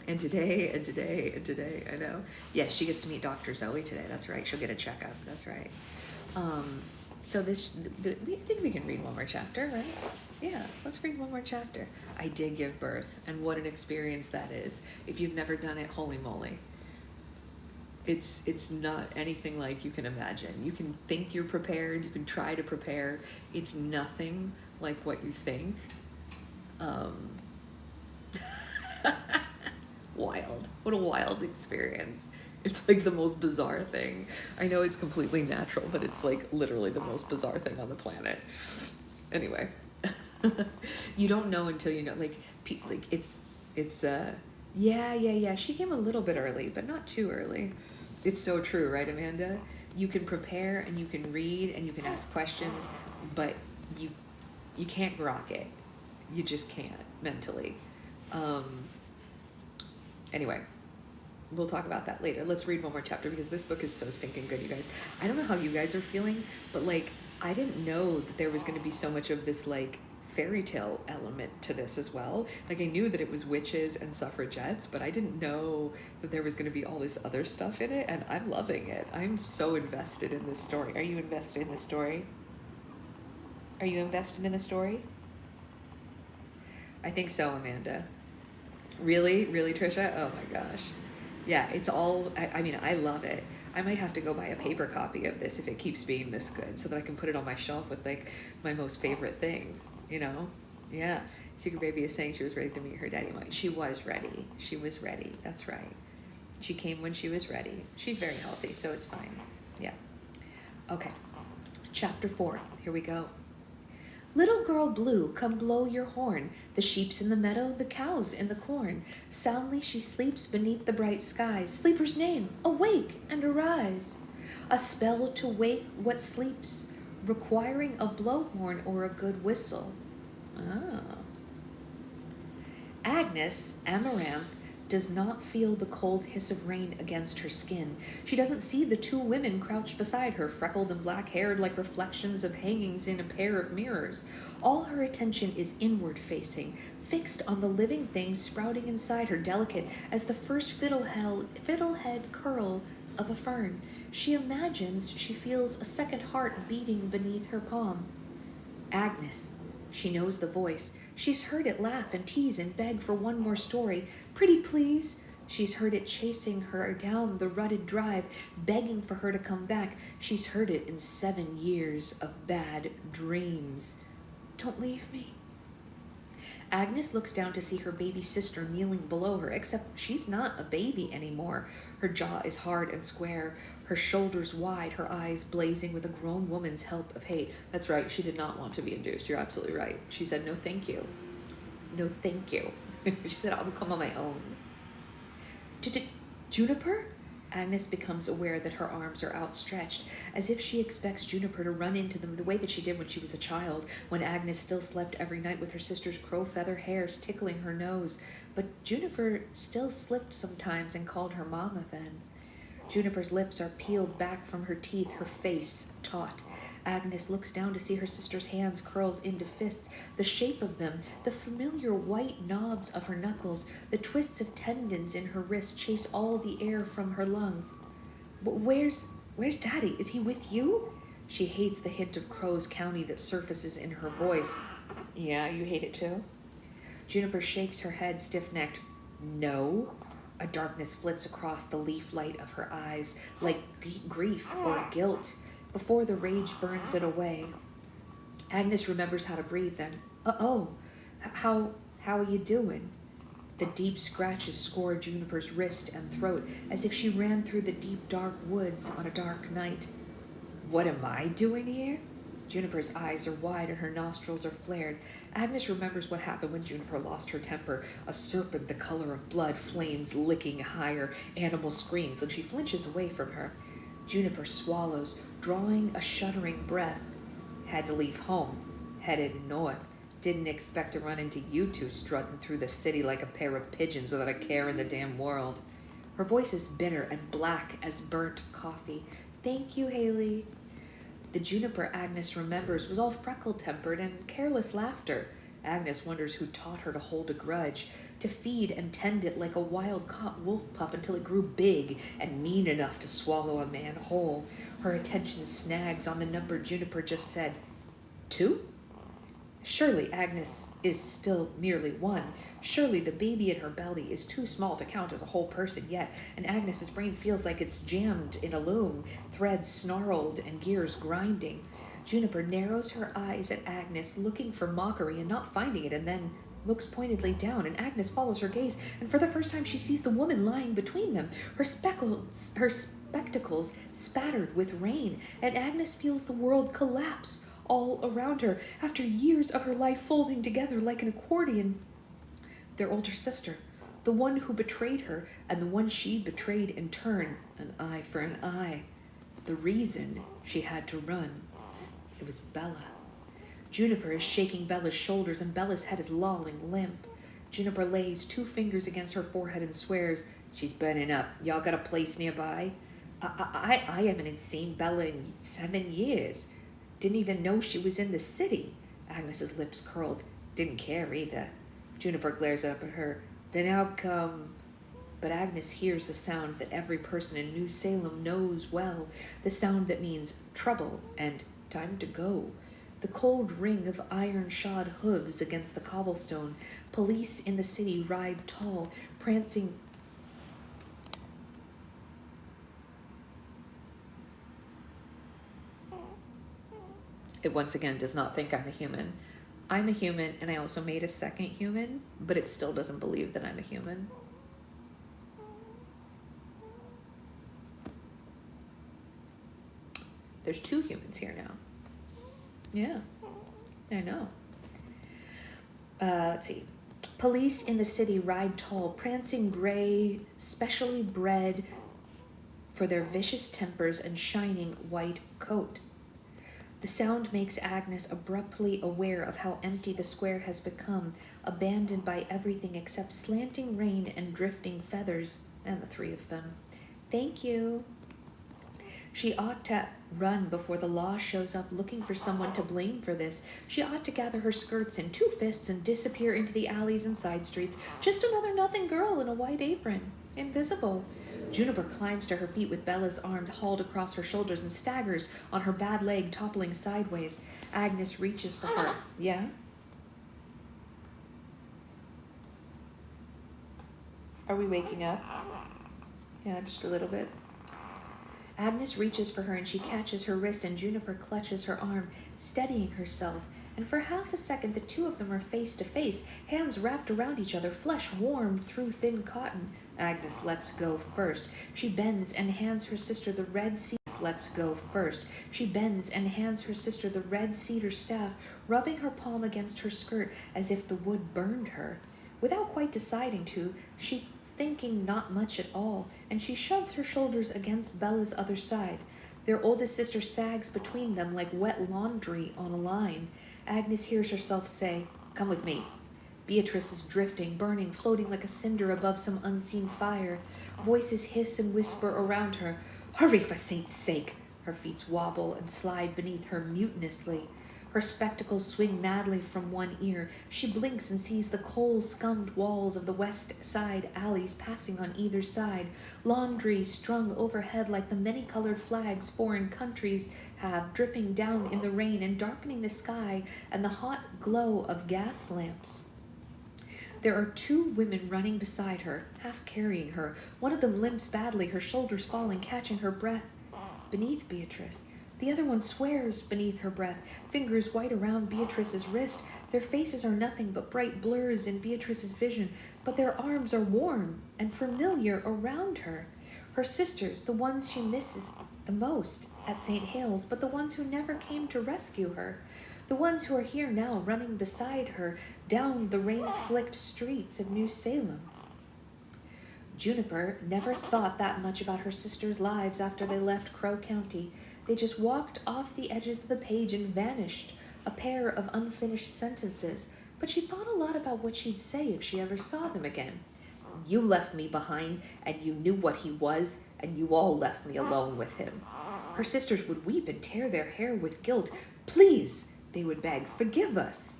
[SPEAKER 1] And today, and today, and today, I know. Yes, she gets to meet Dr. Zoe today. That's right. She'll get a checkup. That's right. So we think we can read one more chapter, right? Yeah, let's read one more chapter. I did give birth, and what an experience that is. If you've never done it, holy moly. It's not anything like you can imagine. You can think you're prepared. You can try to prepare. It's nothing like what you think. Wild. What a wild experience. It's like the most bizarre thing. I know it's completely natural, but it's like literally the most bizarre thing on the planet. Anyway, you don't know until you know. Like it's yeah. She came a little bit early, but not too early. It's so true, right, Amanda? You can prepare and you can read and you can ask questions, but you can't grok it. You just can't mentally. Anyway, we'll talk about that later. Let's read one more chapter because this book is so stinking good, you guys. I don't know how you guys are feeling, but like, I didn't know that there was going to be so much of this like fairy tale element to this as well. Like I knew that it was witches and suffragettes, but I didn't know that there was going to be all this other stuff in it, and I'm loving it. I'm so invested in this story. Are you invested in the story? Are you invested in the story? I think so, Amanda. Really, Trisha? Oh my gosh. Yeah, it's all, I mean, I love it. I might have to go buy a paper copy of this if it keeps being this good so that I can put it on my shelf with like my most favorite things, you know? Yeah. Secret Baby is saying she was ready to meet her daddy. She was ready. She was ready. That's right. She came when she was ready. She's very healthy, so it's fine. Yeah. Okay. Chapter 4. Here we go. Little girl blue, come blow your horn. The sheep's in the meadow, the cow's in the corn. Soundly she sleeps beneath the bright skies. Sleeper's name, awake and arise. A spell to wake what sleeps, requiring a blowhorn or a good whistle. Agnes, Amaranth, does not feel the cold hiss of rain against her skin. She doesn't see the two women crouched beside her, freckled and black-haired like reflections of hangings in a pair of mirrors. All her attention is inward-facing, fixed on the living things sprouting inside her, delicate as the first fiddlehead curl of a fern. She imagines she feels a second heart beating beneath her palm. Agnes. She knows the voice. She's heard it laugh and tease and beg for one more story. Pretty please. She's heard it chasing her down the rutted drive, begging for her to come back. She's heard it in 7 years of bad dreams. Don't leave me. Agnes looks down to see her baby sister kneeling below her, except she's not a baby anymore. Her jaw is hard and square, her shoulders wide, her eyes blazing with a grown woman's help of hate. That's right, she did not want to be induced. You're absolutely right. She said, no, thank you. No, thank you. She said, I'll come on my own. Juniper? Agnes becomes aware that her arms are outstretched, as if she expects Juniper to run into them the way that she did when she was a child, when Agnes still slept every night with her sister's crow feather hairs tickling her nose. But Juniper still slipped sometimes and called her mama then. Juniper's lips are peeled back from her teeth, her face taut. Agnes looks down to see her sister's hands curled into fists, the shape of them, the familiar white knobs of her knuckles, the twists of tendons in her wrist chase all the air from her lungs. Where's Daddy? Is he with you? She hates the hint of Crow's County that surfaces in her voice. Yeah, you hate it too? Juniper shakes her head stiff-necked. No. A darkness flits across the leaf light of her eyes, like grief or guilt, before the rage burns it away. Agnes remembers how to breathe then. How are you doing? The deep scratches score Juniper's wrist and throat, as if she ran through the deep dark woods on a dark night. What am I doing here? Juniper's eyes are wide and her nostrils are flared. Agnes remembers what happened when Juniper lost her temper. A serpent the color of blood, flames licking higher, animal screams, and she flinches away from her. Juniper swallows, drawing a shuddering breath. Had to leave home. Headed north. Didn't expect to run into you two strutting through the city like a pair of pigeons without a care in the damn world. Her voice is bitter and black as burnt coffee. Thank you, Haley. The Juniper Agnes remembers was all freckle-tempered and careless laughter. Agnes wonders who taught her to hold a grudge, to feed and tend it like a wild-caught wolf pup until it grew big and mean enough to swallow a man whole. Her attention snags on the number Juniper just said. 2? Surely Agnes is still merely 1. Surely the baby in her belly is too small to count as a whole person yet, and Agnes's brain feels like it's jammed in a loom, threads snarled and gears grinding. Juniper narrows her eyes at Agnes, looking for mockery and not finding it, and then looks pointedly down, and Agnes follows her gaze, and for the first time she sees the woman lying between them, her spectacles spattered with rain, and Agnes feels the world collapse all around her, after years of her life folding together like an accordion. Their older sister, the one who betrayed her, and the one she betrayed in turn, an eye for an eye. The reason she had to run. It was Bella. Juniper is shaking Bella's shoulders, and Bella's head is lolling limp. Juniper lays 2 fingers against her forehead and swears, "She's burning up. Y'all got a place nearby?" I haven't seen Bella in 7 years. Didn't even know she was in the city. Agnes's lips curled. Didn't care either. Juniper glares up at her. Then how come? But Agnes hears the sound that every person in New Salem knows well, the sound that means trouble and time to go. The cold ring of iron-shod hooves against the cobblestone. Police in the city ride tall, prancing. It once again does not think I'm a human. I'm a human, and I also made a second human, but it still doesn't believe that I'm a human. There's 2 humans here now. Yeah, I know. Let's see. Police in the city ride tall, prancing gray, specially bred for their vicious tempers and shining white coat. The sound makes Agnes abruptly aware of how empty the square has become, abandoned by everything except slanting rain and drifting feathers, and the 3 of them. Thank you. She ought to run before the law shows up looking for someone to blame for this. She ought to gather her skirts in 2 fists and disappear into the alleys and side streets. Just another nothing girl in a white apron. Invisible. Juniper climbs to her feet with Bella's arm hauled across her shoulders and staggers on her bad leg, toppling sideways. Agnes reaches for her. Yeah? Are we waking up? Yeah, just a little bit. Agnes reaches for her and she catches her wrist, and Juniper clutches her arm, steadying herself. And for half a second, the 2 of them are face to face, hands wrapped around each other, flesh warm through thin cotton. Agnes lets go first. She bends and hands her sister the red cedar. Lets go first. She bends and hands her sister the red cedar staff, rubbing her palm against her skirt as if the wood burned her. Without quite deciding to, she's thinking not much at all, and she shoves her shoulders against Bella's other side. Their oldest sister sags between them like wet laundry on a line. Agnes hears herself say, "Come with me." Beatrice is drifting, burning, floating like a cinder above some unseen fire. Voices hiss and whisper around her. "Hurry, for Saint's sake!" Her feet wobble and slide beneath her mutinously. Her spectacles swing madly from one ear. She blinks and sees the coal-scummed walls of the west side alleys passing on either side, laundry strung overhead like the many-colored flags foreign countries have, dripping down in the rain and darkening the sky and the hot glow of gas lamps. There are 2 women running beside her, half carrying her. One of them limps badly, her shoulders falling, catching her breath beneath Beatrice. The other one swears beneath her breath, fingers white around Beatrice's wrist. Their faces are nothing but bright blurs in Beatrice's vision, but their arms are warm and familiar around her. Her sisters, the ones she misses the most at St. Hale's, but the ones who never came to rescue her. The ones who are here now, running beside her down the rain-slicked streets of New Salem. Juniper never thought that much about her sisters' lives after they left Crow County. They just walked off the edges of the page and vanished, a pair of unfinished sentences, but she thought a lot about what she'd say if she ever saw them again. You left me behind, and you knew what he was, and you all left me alone with him. Her sisters would weep and tear their hair with guilt. Please, they would beg, forgive us.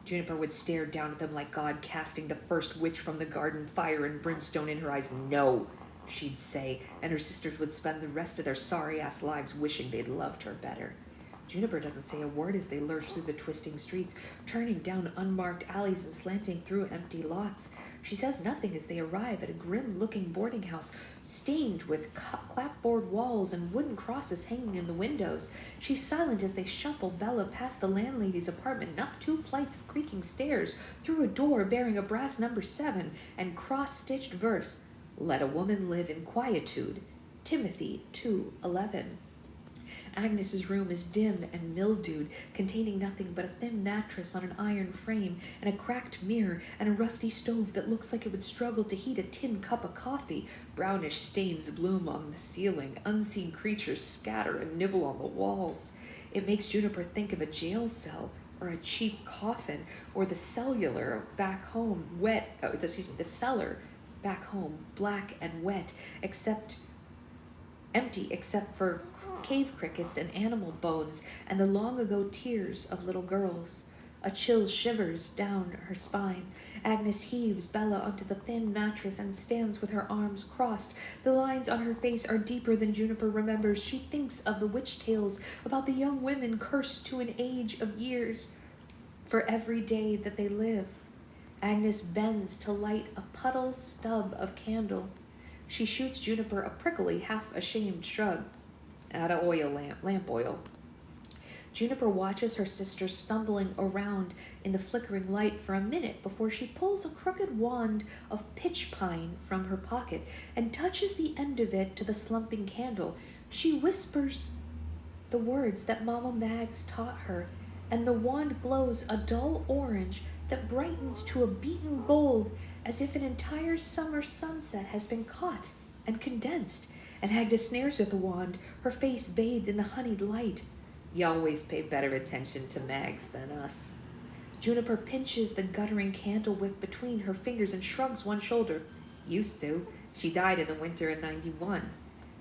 [SPEAKER 1] Juniper would stare down at them like God casting the first witch from the garden, fire and brimstone in her eyes. No, she'd say, and her sisters would spend the rest of their sorry-ass lives wishing they'd loved her better. Juniper doesn't say a word as they lurch through the twisting streets, turning down unmarked alleys and slanting through empty lots. She says nothing as they arrive at a grim-looking boarding house, stained with clapboard walls and wooden crosses hanging in the windows. She's silent as they shuffle Bella past the landlady's apartment and up 2 flights of creaking stairs, through a door bearing a brass number 7 and cross-stitched verse, "Let a woman live in quietude." Timothy 2:11. Agnes's room is dim and mildewed, containing nothing but a thin mattress on an iron frame and a cracked mirror and a rusty stove that looks like it would struggle to heat a tin cup of coffee. Brownish stains bloom on the ceiling. Unseen creatures scatter and nibble on the walls. It makes Juniper think of a jail cell or a cheap coffin or the cellar back home, the cellar back home, black and wet, empty except for cave crickets and animal bones and the long-ago tears of little girls. A chill shivers down her spine. Agnes heaves Bella onto the thin mattress and stands with her arms crossed. The lines on her face are deeper than Juniper remembers. She thinks of the witch tales about the young women cursed to an age of years for every day that they live. Agnes bends to light a puddle stub of candle. She shoots Juniper a prickly, half-ashamed shrug. Out of lamp oil. Juniper watches her sister stumbling around in the flickering light for a minute before she pulls a crooked wand of pitch pine from her pocket and touches the end of it to the slumping candle. She whispers the words that Mama Mags taught her, and the wand glows a dull orange that brightens to a beaten gold, as if an entire summer sunset has been caught and condensed. And Agnes snares at the wand, her face bathed in the honeyed light. You always pay better attention to Mags than us. Juniper pinches the guttering candle wick between her fingers and shrugs one shoulder. Used to. She died in the winter in 91.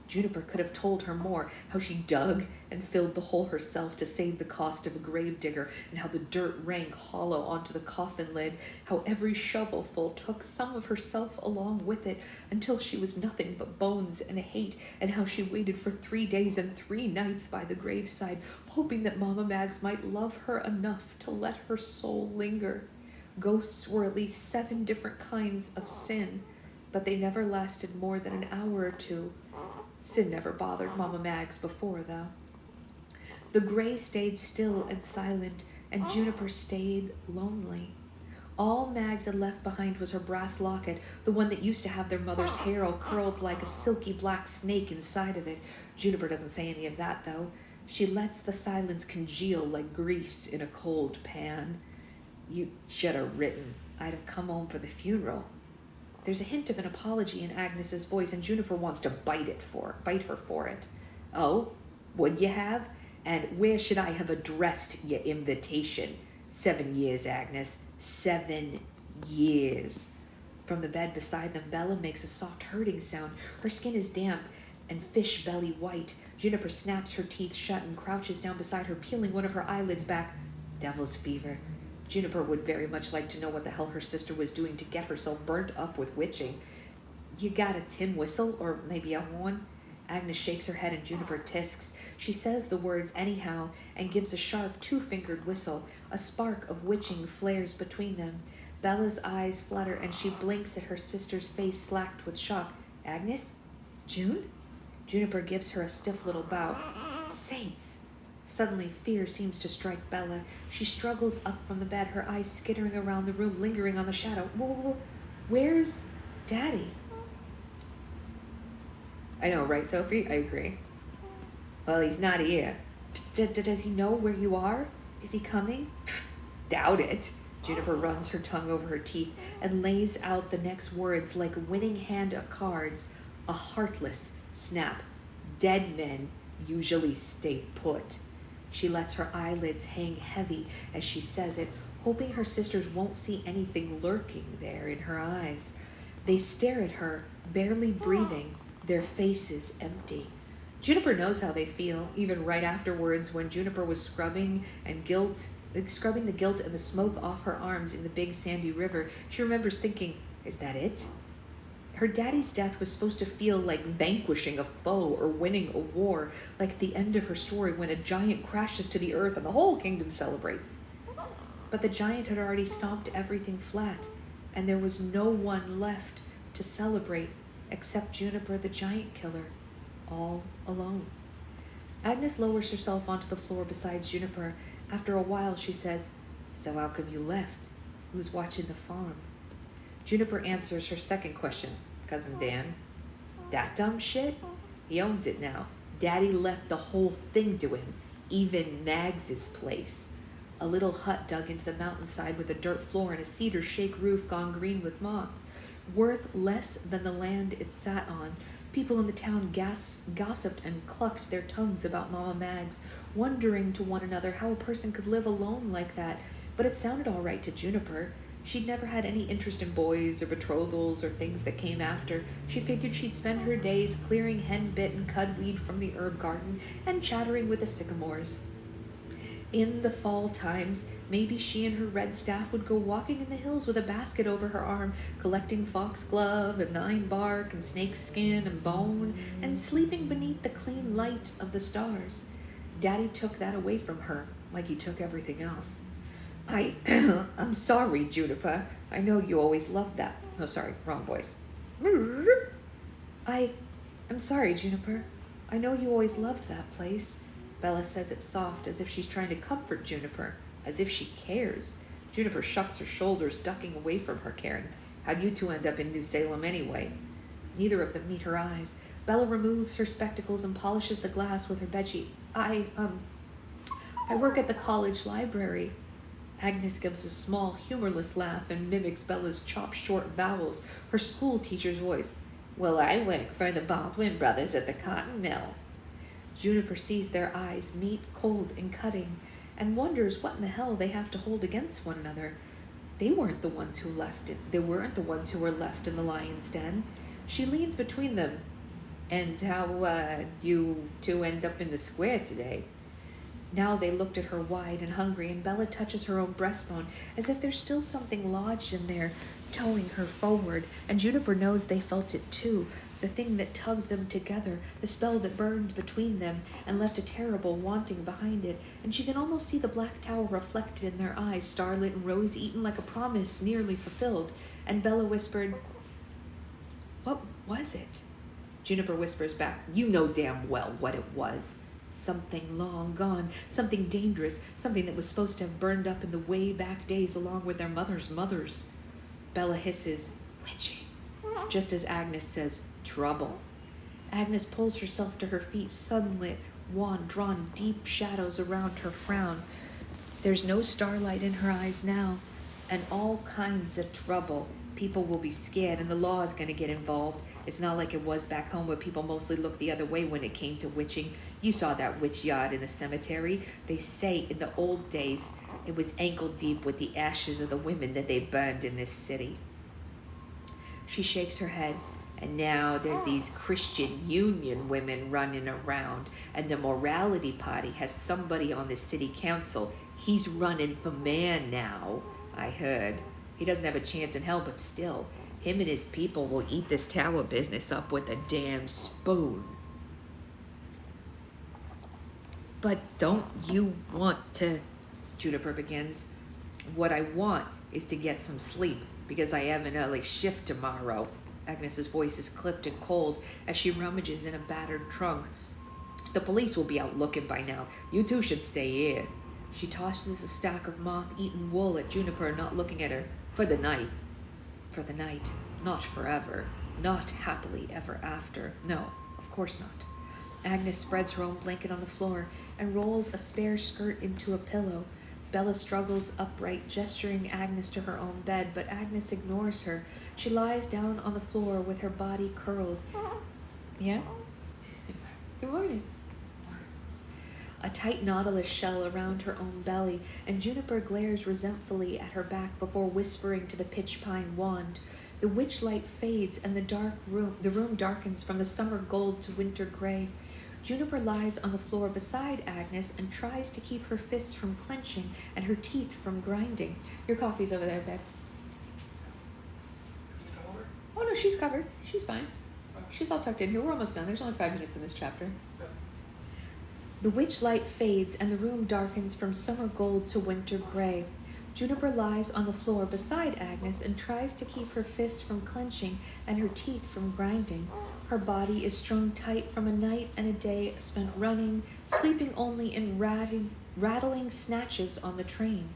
[SPEAKER 1] Juniper could have told her more, how she dug and filled the hole herself to save the cost of a grave digger, and how the dirt rang hollow onto the coffin lid, how every shovelful took some of herself along with it until she was nothing but bones and hate, and how she waited for 3 days and 3 nights by the graveside, hoping that Mama Mags might love her enough to let her soul linger. Ghosts were at least 7 different kinds of sin, but they never lasted more than an hour or 2. Sin never bothered Mama Mags before, though. The gray stayed still and silent, and Juniper stayed lonely. All Mags had left behind was her brass locket, the one that used to have their mother's hair all curled like a silky black snake inside of it. Juniper doesn't say any of that, though. She lets the silence congeal like grease in a cold pan. You should have written. I'd have come home for the funeral. There's a hint of an apology in Agnes's voice, and Juniper wants to bite her for it. Oh, would you have? And where should I have addressed your invitation? 7 years, Agnes. 7 years. From the bed beside them, Bella makes a soft hurting sound. Her skin is damp and fish belly white. Juniper snaps her teeth shut and crouches down beside her, peeling one of her eyelids back. Devil's fever. Juniper would very much like to know what the hell her sister was doing to get herself burnt up with witching. You got a tin whistle, or maybe a horn? Agnes shakes her head and Juniper tisks. She says the words anyhow and gives a sharp 2-fingered whistle. A spark of witching flares between them. Bella's eyes flutter and she blinks at her sister's face slacked with shock. Agnes? June? Juniper gives her a stiff little bow. Saints! Suddenly, fear seems to strike Bella. She struggles up from the bed, her eyes skittering around the room, lingering on the shadow. Whoa, where's Daddy? I know, right, Sophie? I agree. Well, he's not here. Does he know where you are? Is he coming? Doubt it. Juniper runs her tongue over her teeth and lays out the next words like a winning hand of cards. A heartless snap. Dead men usually stay put. She lets her eyelids hang heavy as she says it, hoping her sisters won't see anything lurking there in her eyes. They stare at her, barely breathing, their faces empty. Juniper knows how they feel, even right afterwards when Juniper was scrubbing the guilt and the smoke off her arms in the big sandy river. She remembers thinking, is that it? Her daddy's death was supposed to feel like vanquishing a foe or winning a war, like the end of her story when a giant crashes to the earth and the whole kingdom celebrates. But the giant had already stomped everything flat, and there was no one left to celebrate except Juniper the giant killer, all alone. Agnes lowers herself onto the floor beside Juniper. After a while, she says, "So how come you left? Who's watching the farm?" Juniper answers her second question. "Cousin Dan." "That dumb shit? He owns it now. Daddy left the whole thing to him, even Mags's place. A little hut dug into the mountainside with a dirt floor and a cedar shake roof gone green with moss. Worth less than the land it sat on. People in the town gossiped and clucked their tongues about Mama Mags, wondering to one another how a person could live alone like that. But it sounded all right to Juniper. She'd never had any interest in boys or betrothals or things that came after. She figured she'd spend her days clearing henbit and cudweed from the herb garden and chattering with the sycamores. In the fall times, maybe she and her red staff would go walking in the hills with a basket over her arm, collecting foxglove and 9 bark and snake skin and bone, and sleeping beneath the clean light of the stars. Daddy took that away from her, like he took everything else. I'm sorry, Juniper. I know you always loved that. Oh, sorry, wrong voice. I'm sorry, Juniper. I know you always loved that place. Bella says it soft, as if she's trying to comfort Juniper, as if she cares. Juniper shucks her shoulders, ducking away from her, Karen. How'd you two end up in New Salem anyway? Neither of them meet her eyes. Bella removes her spectacles and polishes the glass with her bedsheet. I work at the college library. Agnes gives a small, humorless laugh and mimics Bella's chopped short vowels, her school teacher's voice. Well, I work for the Baldwin brothers at the cotton mill. Juniper sees their eyes meet, cold and cutting, and wonders what in the hell they have to hold against one another. They weren't the ones who left it. They weren't the ones who were left in the lion's den. She leans between them. And how, you two end up in the square today? Now they looked at her wide and hungry, and Bella touches her own breastbone, as if there's still something lodged in there, towing her forward, and Juniper knows they felt it too, the thing that tugged them together, the spell that burned between them and left a terrible wanting behind it, and she can almost see the black tower reflected in their eyes, starlit and rose-eaten like a promise nearly fulfilled, and Bella whispered, "What was it?" Juniper whispers back, "You know damn well what it was. Something long gone, something dangerous, something that was supposed to have burned up in the way back days along with their mother's mothers." Bella hisses, "Witching," just as Agnes says, "Trouble." Agnes pulls herself to her feet, sunlit, wand drawn deep shadows around her frown. There's no starlight in her eyes now, and all kinds of trouble. People will be scared, and the law is going to get involved. It's not like it was back home where people mostly looked the other way when it came to witching. You saw that witch yard in the cemetery. They say in the old days it was ankle deep with the ashes of the women that they burned in this city. She shakes her head. And now there's these Christian Union women running around, and the morality party has somebody on the city council. He's running for mayor now, I heard. He doesn't have a chance in hell, but still, him and his people will eat this tower business up with a damn spoon. "But don't you want to," Juniper begins. "What I want is to get some sleep, because I have an early shift tomorrow." Agnes's voice is clipped and cold as she rummages in a battered trunk. "The police will be out looking by now. You two should stay here." She tosses a stack of moth-eaten wool at Juniper, not looking at her. "For the night." For the night. Not forever. Not happily ever after. No, of course not. Agnes spreads her own blanket on the floor and rolls a spare skirt into a pillow. Bella struggles upright, gesturing Agnes to her own bed, but Agnes ignores her. She lies down on the floor with her body curled. Yeah? Good morning. A tight nautilus shell around her own belly, and Juniper glares resentfully at her back before whispering to the pitch pine wand. The witch light fades, and the room darkens from the summer gold to winter gray. Juniper lies on the floor beside Agnes and tries to keep her fists from clenching and her teeth from grinding. Your coffee's over there, babe. Oh, no, she's covered. She's fine. She's all tucked in here. We're almost done. There's only 5 minutes in this chapter. The witch light fades, and the room darkens from summer gold to winter gray. Juniper lies on the floor beside Agnes and tries to keep her fists from clenching and her teeth from grinding. Her body is strung tight from a night and a day spent running, sleeping only in rattling snatches on the train.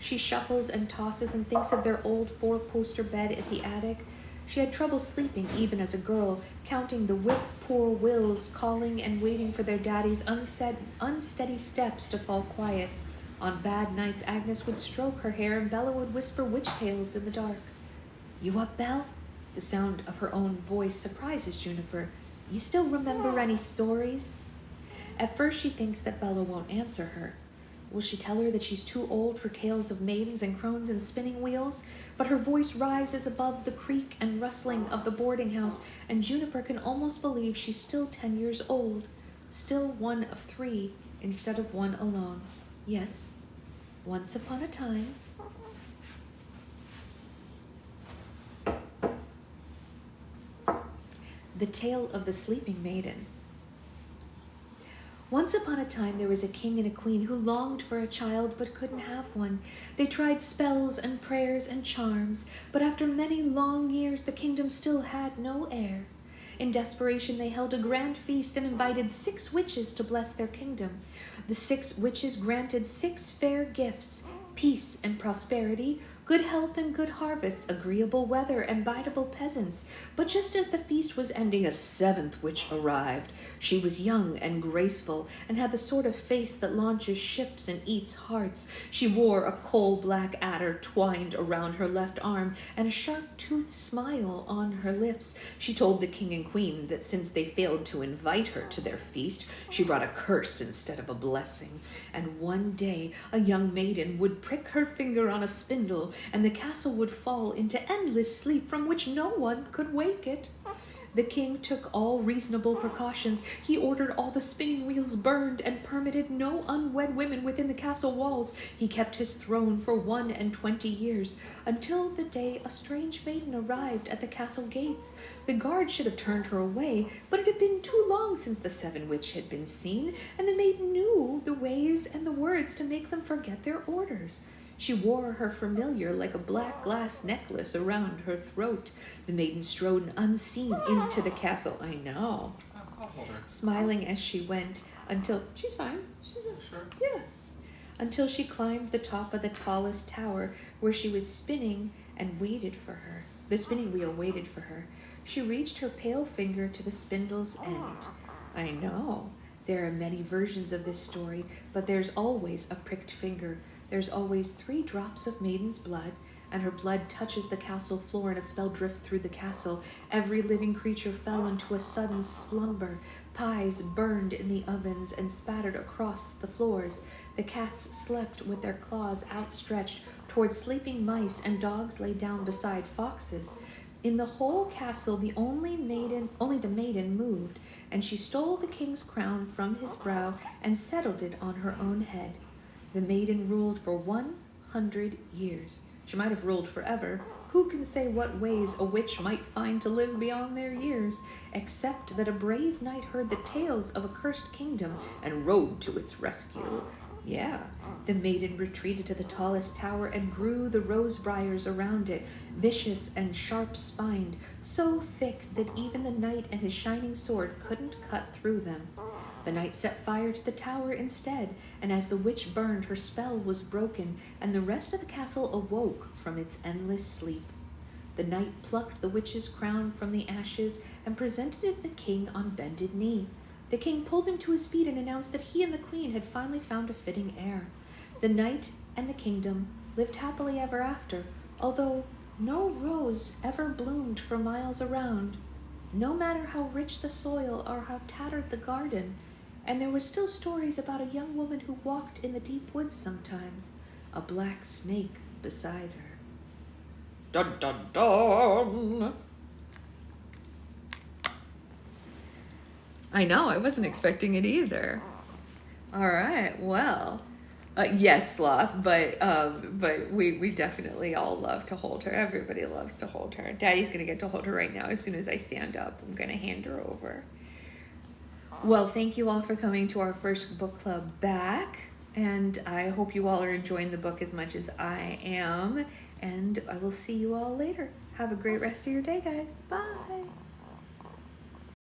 [SPEAKER 1] She shuffles and tosses and thinks of their old 4-poster bed at the attic. She had trouble sleeping even as a girl, counting the whip-poor wills calling and waiting for their daddy's unsteady steps to fall quiet. On bad nights, Agnes would stroke her hair and Bella would whisper witch tales in the dark. "You up, Belle?" The sound of her own voice surprises Juniper. "You still remember any stories?" At first she thinks that Bella won't answer her. Will she tell her that she's too old for tales of maidens and crones and spinning wheels? But her voice rises above the creak and rustling of the boarding house, and Juniper can almost believe she's still 10 years old, still one of 3 instead of one alone. Yes, once upon a time. The Tale of the Sleeping Maiden. Once upon a time there was a king and a queen who longed for a child but couldn't have one. They tried spells and prayers and charms, but after many long years the kingdom still had no heir. In desperation they held a grand feast and invited 6 witches to bless their kingdom. The 6 witches granted 6 fair gifts: peace and prosperity, good health and good harvests, agreeable weather and biteable peasants. But just as the feast was ending, a 7th witch arrived. She was young and graceful and had the sort of face that launches ships and eats hearts. She wore a coal-black adder twined around her left arm and a sharp-toothed smile on her lips. She told the king and queen that since they failed to invite her to their feast, she brought a curse instead of a blessing. And one day a young maiden would prick her finger on a spindle, and the castle would fall into endless sleep from which no one could wake it. The king took all reasonable precautions. He ordered all the spinning wheels burned and permitted no unwed women within the castle walls. He kept his throne for 21 years, until the day a strange maiden arrived at the castle gates. The guard should have turned her away, but it had been too long since the 7 witch had been seen, and the maiden knew the ways and the words to make them forget their orders. She wore her familiar like a black glass necklace around her throat. The maiden strode unseen into the castle. I know.
[SPEAKER 2] I'll hold her.
[SPEAKER 1] Smiling as she went until... She's fine.
[SPEAKER 2] Sure.
[SPEAKER 1] Yeah. Until she climbed the top of the tallest tower where she was spinning and waited for her. The spinning wheel waited for her. She reached her pale finger to the spindle's end. I know. There are many versions of this story, but there's always a pricked finger. There's always 3 drops of maiden's blood, and her blood touches the castle floor and a spell drifts through the castle. Every living creature fell into a sudden slumber. Pies burned in the ovens and spattered across the floors. The cats slept with their claws outstretched towards sleeping mice, and dogs lay down beside foxes. In the whole castle, only the maiden moved, and she stole the king's crown from his brow and settled it on her own head. The maiden ruled for 100 years. She might have ruled forever. Who can say what ways a witch might find to live beyond their years, except that a brave knight heard the tales of a cursed kingdom and rode to its rescue. Yeah, the maiden retreated to the tallest tower and grew the rose briars around it, vicious and sharp-spined, so thick that even the knight and his shining sword couldn't cut through them. The knight set fire to the tower instead, and as the witch burned, her spell was broken, and the rest of the castle awoke from its endless sleep. The knight plucked the witch's crown from the ashes and presented it to the king on bended knee. The king pulled him to his feet and announced that he and the queen had finally found a fitting heir.
[SPEAKER 2] The knight and the kingdom lived happily ever after, although no rose ever bloomed for miles around, no matter how rich the soil or how tattered the garden. And there were still stories about a young woman who walked in the deep woods sometimes, a black snake beside her. Dun dun dun!
[SPEAKER 1] I know, I wasn't expecting it either. All right, well, yes, Sloth, but we definitely all love to hold her. Everybody loves to hold her. Daddy's gonna get to hold her right now. As soon as I stand up, I'm gonna hand her over. Well, thank you all for coming to our first book club back, and I hope you all are enjoying the book as much as I am, and I will see you all later. Have a great rest of your day, guys. Bye.